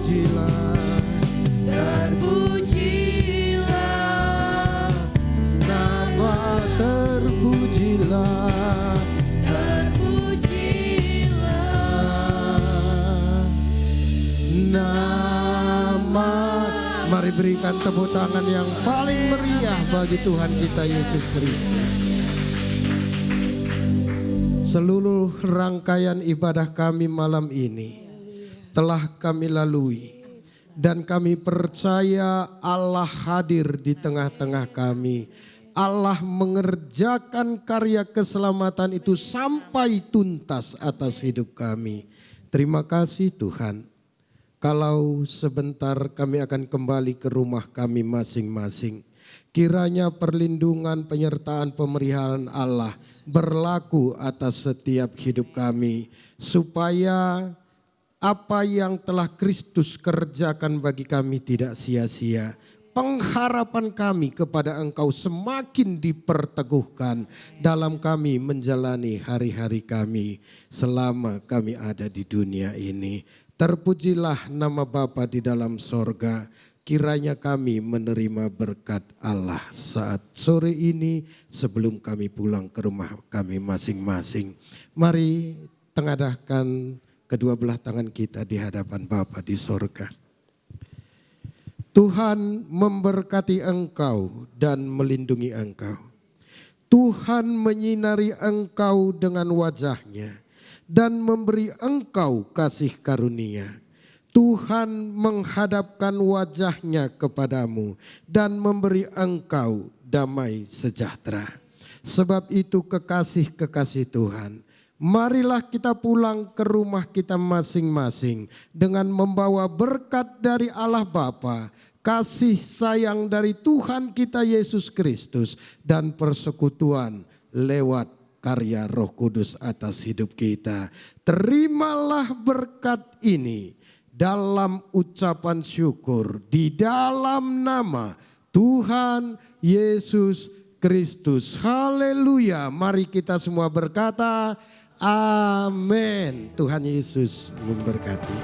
terpujilah, nama terpujilah, terpujilah, nama. Mari berikan tepuk tangan yang paling meriah bagi Tuhan kita Yesus Kristus. Seluruh rangkaian ibadah kami malam ini telah kami lalui dan kami percaya Allah hadir di tengah-tengah kami. Allah mengerjakan karya keselamatan itu sampai tuntas atas hidup kami. Terima kasih Tuhan. Kalau sebentar kami akan kembali ke rumah kami masing-masing. Kiranya perlindungan, penyertaan, pemeliharaan Allah berlaku atas setiap hidup kami. Supaya apa yang telah Kristus kerjakan bagi kami tidak sia-sia. Pengharapan kami kepada Engkau semakin diperteguhkan dalam kami menjalani hari-hari kami selama kami ada di dunia ini. Terpujilah nama Bapa di dalam sorga. Kiranya kami menerima berkat Allah saat sore ini sebelum kami pulang ke rumah kami masing-masing. Mari tengadahkan kedua belah tangan kita di hadapan Bapa di sorga. Tuhan memberkati engkau dan melindungi engkau. Tuhan menyinari engkau dengan wajah-Nya dan memberi engkau kasih karunia. Tuhan menghadapkan wajah-Nya kepadamu dan memberi engkau damai sejahtera. Sebab itu kekasih-kekasih Tuhan, marilah kita pulang ke rumah kita masing-masing dengan membawa berkat dari Allah Bapa, kasih sayang dari Tuhan kita Yesus Kristus, dan persekutuan lewat karya Roh Kudus atas hidup kita. Terimalah berkat ini dalam ucapan syukur di dalam nama Tuhan Yesus Kristus. Haleluya. Mari kita semua berkata amin. Tuhan Yesus memberkati.